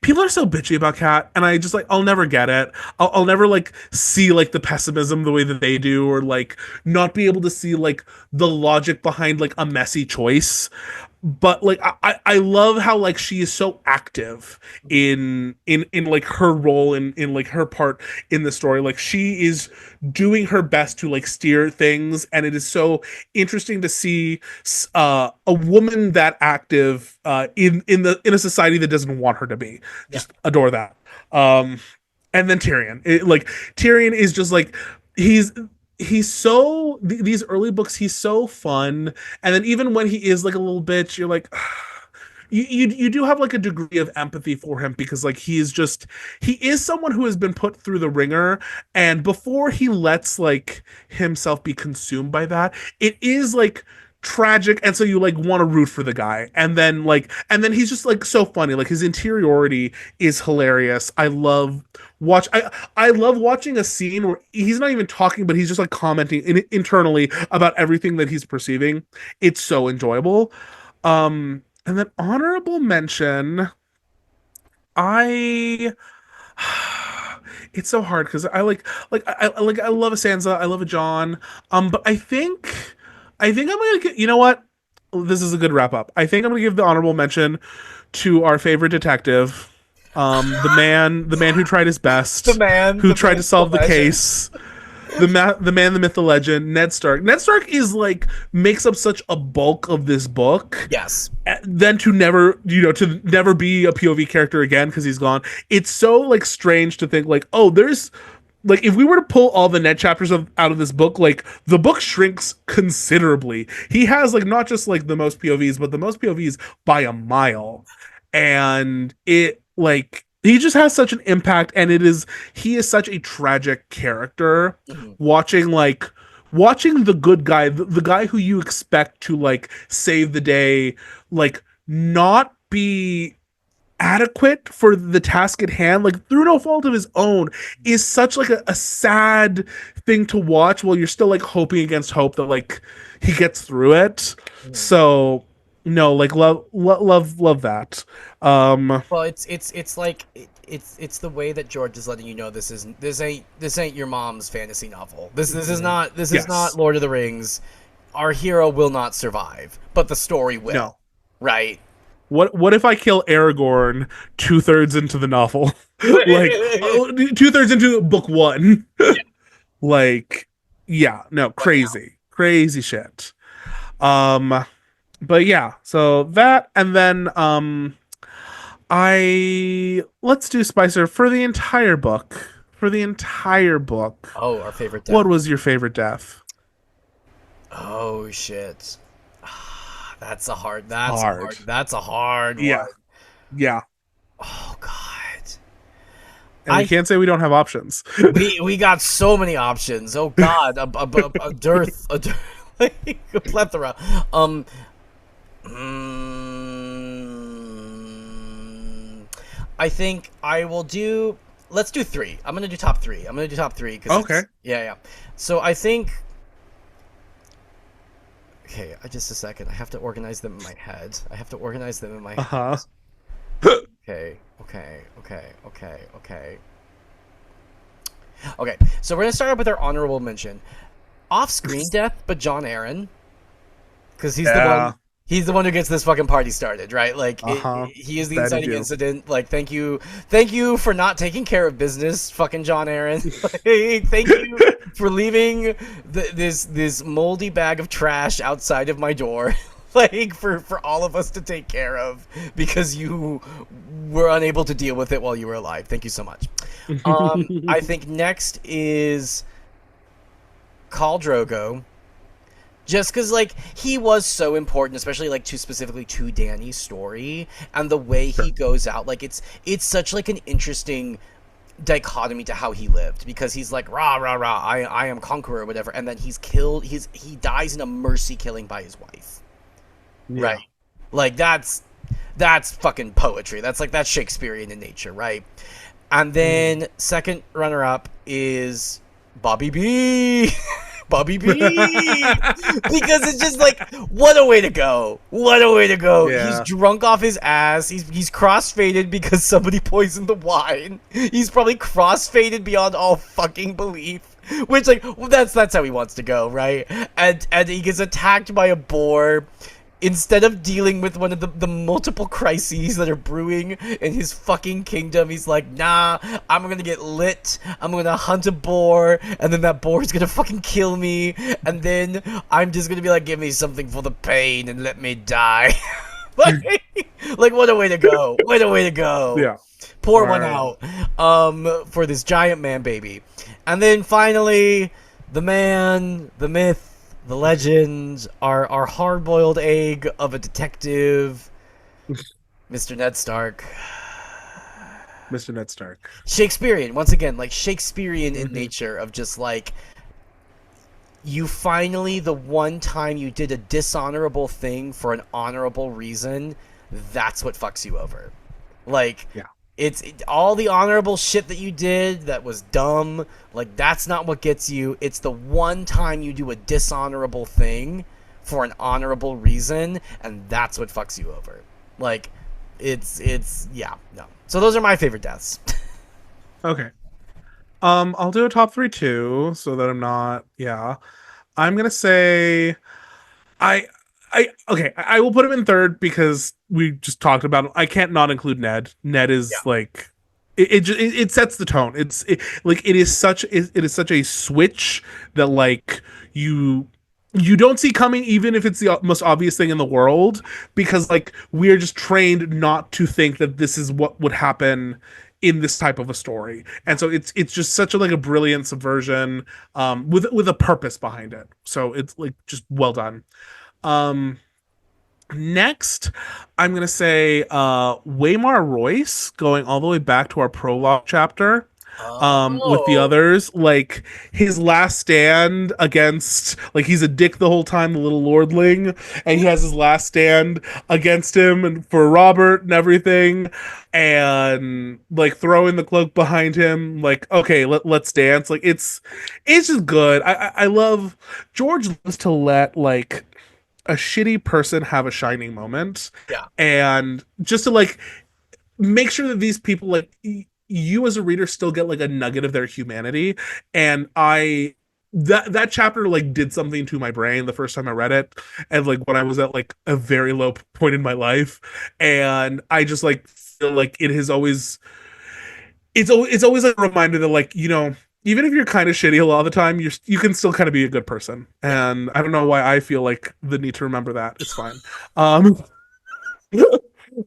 people are so bitchy about Cat, and I just like, I'll never get it. I'll never like see like the pessimism the way that they do, or like not be able to see like the logic behind like a messy choice. But like I love how like she is so active in like her role in like her part in the story. Like she is doing her best to like steer things, and it is so interesting to see a woman that active in a society that doesn't want her to be. Just adore that. And then Tyrion, Tyrion is just like, he's so these early books he's so fun, and then even when he is like a little bitch, you're like you do have like a degree of empathy for him, because like he is someone who has been put through the ringer, and before he lets like himself be consumed by that, it is like tragic, and so you like want to root for the guy, and then he's just like so funny. Like his interiority is hilarious. I love watching a scene where he's not even talking, but he's just like commenting internally about everything that he's perceiving. It's so enjoyable. And then honorable mention, I it's so hard because I love a Sansa, I love a Jon, but I think I'm gonna get, you know what? This is a good wrap up. I think I'm gonna give the honorable mention to our favorite detective, the man who tried his best, who tried to solve the case, the man, the myth, the legend, Ned Stark. Ned Stark is like makes up such a bulk of this book. Yes. Then to never be a POV character again because he's gone. It's so like strange to think like, oh, there's like, if we were to pull all the Ned chapters out of this book, like the book shrinks considerably. He has like not just like the most POVs, but the most POVs by a mile. And it like, he just has such an impact, and he is such a tragic character. Watching the good guy, the guy who you expect to like save the day, like not be adequate for the task at hand, like through no fault of his own, is such like a sad thing to watch, while you're still like hoping against hope that like he gets through it. So no, like love that. Well, it's like it's the way that George is letting you know this ain't your mom's fantasy novel. This is not Lord of the Rings. Our hero will not survive, but the story will. No. Right? What if I kill Aragorn 2/3 into the novel? Like 2/3 into book one. Yeah. Like, yeah, no, What now? crazy shit. Um, but yeah, so that, and then I let's do Spicer for the entire book. For the entire book, Oh, our favorite what death. was your favorite death? Oh shit. That's a hard. That's a Hard. hard. That's a hard one. Yeah, yeah. Oh god. And we I can't say we don't have options. we got so many options. Oh god, a dearth, like a plethora. Um, I think I will do. Let's do three. I'm gonna do top three. I'm gonna do top three because Okay. it's yeah, yeah. So I think. Okay, just a second. I have to organize them in my head. I have to organize them in my Uh head. huh. Okay, okay, okay, okay, okay. Okay, so we're gonna start up with our honorable mention. Off-screen death, but John Aaron, because he's the Yeah. one. He's the one who gets this fucking party started, right? Like Uh huh. he is the That inciting do. incident. Like, thank you for not taking care of business, fucking John Aaron. Like, thank you for leaving this moldy bag of trash outside of my door. Like for all of us to take care of because you were unable to deal with it while you were alive. Thank you so much. I think next is Khal Drogo, just because like he was so important, especially like to specifically to Dany's story and the way he Sure. goes out. Like it's such like an interesting dichotomy to how he lived, because he's like rah rah rah, I am conqueror or whatever, and then he's killed. He dies in a mercy killing by his wife. Yeah. Right. Like that's fucking poetry. That's Shakespearean in nature, right? And then second runner up is Bobby B. Bobby B. Because it's just like, what a way to go. What a way to go. He's Yeah. drunk off his ass. He's crossfaded because somebody poisoned the wine. He's probably crossfaded beyond all fucking belief. Which like well, that's how he wants to go, right? And he gets attacked by a boar. Instead of dealing with one of the multiple crises that are brewing in his fucking kingdom, he's like, nah, I'm gonna get lit, I'm gonna hunt a boar, and then that boar is gonna fucking kill me, and then I'm just gonna be like, give me something for the pain and let me die. like, like, what a way to go. What a way to go. Yeah. Pour All one right. out for this giant man baby. And then finally, the man, the myth, the legend, our hard-boiled egg of a detective, Mr. Ned Stark. Mr. Ned Stark. Shakespearean, once again, like Shakespearean in Hmm. nature of just like, you finally, the one time you did a dishonorable thing for an honorable reason, that's what fucks you over. Like, Yeah. all the honorable shit that you did that was dumb. Like, that's not what gets you. It's the one time you do a dishonorable thing for an honorable reason, and that's what fucks you over. Like, it's yeah, no. So those are my favorite deaths. Okay. I'll do a top three too, so that I'm not. Yeah. I'm gonna say I okay, I will put him in third because we just talked about him. I can't not include Ned. Ned Yeah. is like it sets the tone. Like it is such a switch that like you you don't see coming, even if it's the most obvious thing in the world, because like we are just trained not to think that this is what would happen in this type of a story. And so it's just such a like a brilliant subversion with a purpose behind it. So it's like just well done. um Next, I'm gonna say Waymar Royce, going all the way back to our prologue chapter. With the Oh. others, like his last stand against, like he's a dick the whole time, the little lordling, and he has his last stand against him and for Robert and everything, and like throwing the cloak behind him, like okay, let's dance. Like it's just good. I love George loves to let like a shitty person have a shining moment, Yeah. and just to like make sure that these people like you as a reader still get like a nugget of their humanity. And I that chapter like did something to my brain the first time I read it, and like when I was at like a very low point in my life, and I just like feel like it has always it's always a reminder that like even if you're kind of shitty a lot of the time, you can still kind of be a good person, and I don't know why I feel like the need to remember that. It's fine. Um,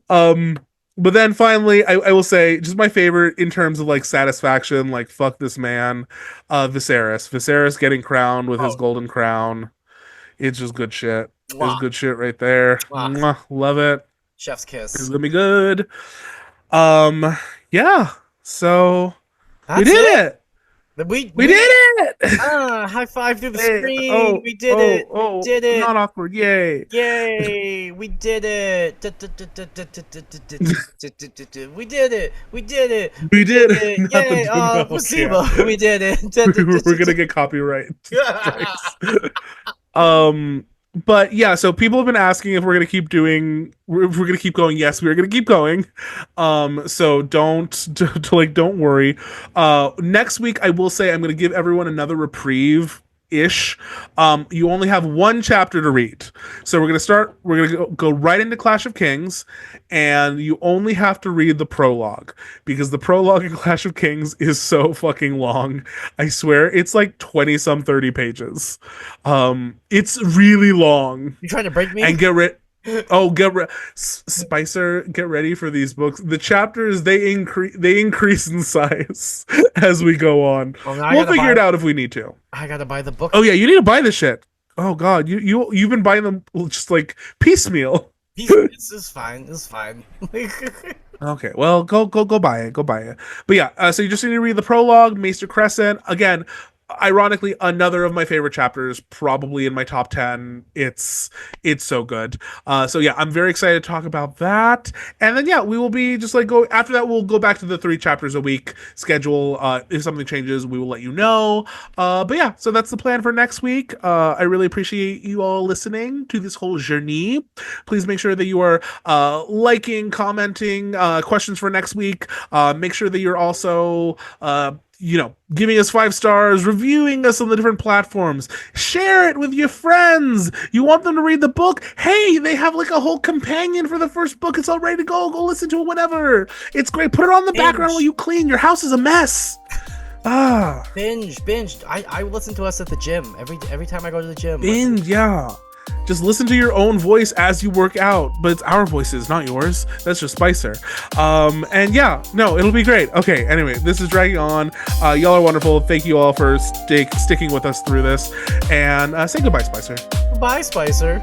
um, but then finally, I will say just my favorite in terms of like satisfaction, like fuck this man, Viserys getting crowned with his Oh, golden crown. It's just good shit. It's mwah, good shit right there. mwah. Mwah, love it. Chef's It's kiss. gonna be good. Yeah. So we That's did it. it. We We we did it. high five through the Hey, screen. oh, We did oh, it. We oh, did it. not awkward. Yay. Yay! We did it. We did it. We did it. We did it. not the Yay! no, Placebo. yeah. We did it. We're gonna get copyright strikes. But yeah, so people have been asking if we're gonna keep going. Yes, we are gonna keep going. So don't worry. Next week I will say I'm gonna give everyone another reprieve ish. You only have one chapter to read, so we're gonna go right into Clash of Kings, and you only have to read the prologue, because the prologue in Clash of Kings is so fucking long. I swear it's like 20 some 30 pages. It's really long. You trying to break me? And Spicer, get ready for these books. The chapters they increase in size as we go on. Well, now We'll figure it out if we need to. I gotta buy the book. Oh yeah, you need to buy this shit. Oh god, you've been buying them just like piecemeal. This is fine. It's fine. Okay, well, go buy it. Go buy it. But yeah, so you just need to read the prologue, Maester Crescent. Again, ironically, another of my favorite chapters, probably in my top 10. It's so good. So yeah, I'm very excited to talk about that. And then yeah, we will be just like after that, we'll go back to the 3 chapters a week schedule. If something changes, we will let you know. But yeah, so that's the plan for next week. I really appreciate you all listening to this whole journey. Please make sure that you are liking, commenting, questions for next week. Make sure that you're also giving us 5 stars, reviewing us on the different platforms. Share it with your friends. You want them to read the book? Hey, they have like a whole companion for the first book. It's all ready to go. Go listen to it whenever. It's great. Put it on the background while you clean. Your house is a mess. Binge. I listen to us at the gym every time I go to the gym. Binge, yeah. Just listen to your own voice as you work out, but it's our voices, not yours. That's just Spicer. And yeah, no, it'll be great. Okay, anyway, this is dragging on. Y'all are wonderful. Thank you all for sticking with us through this. And say goodbye, Spicer. Bye, Spicer.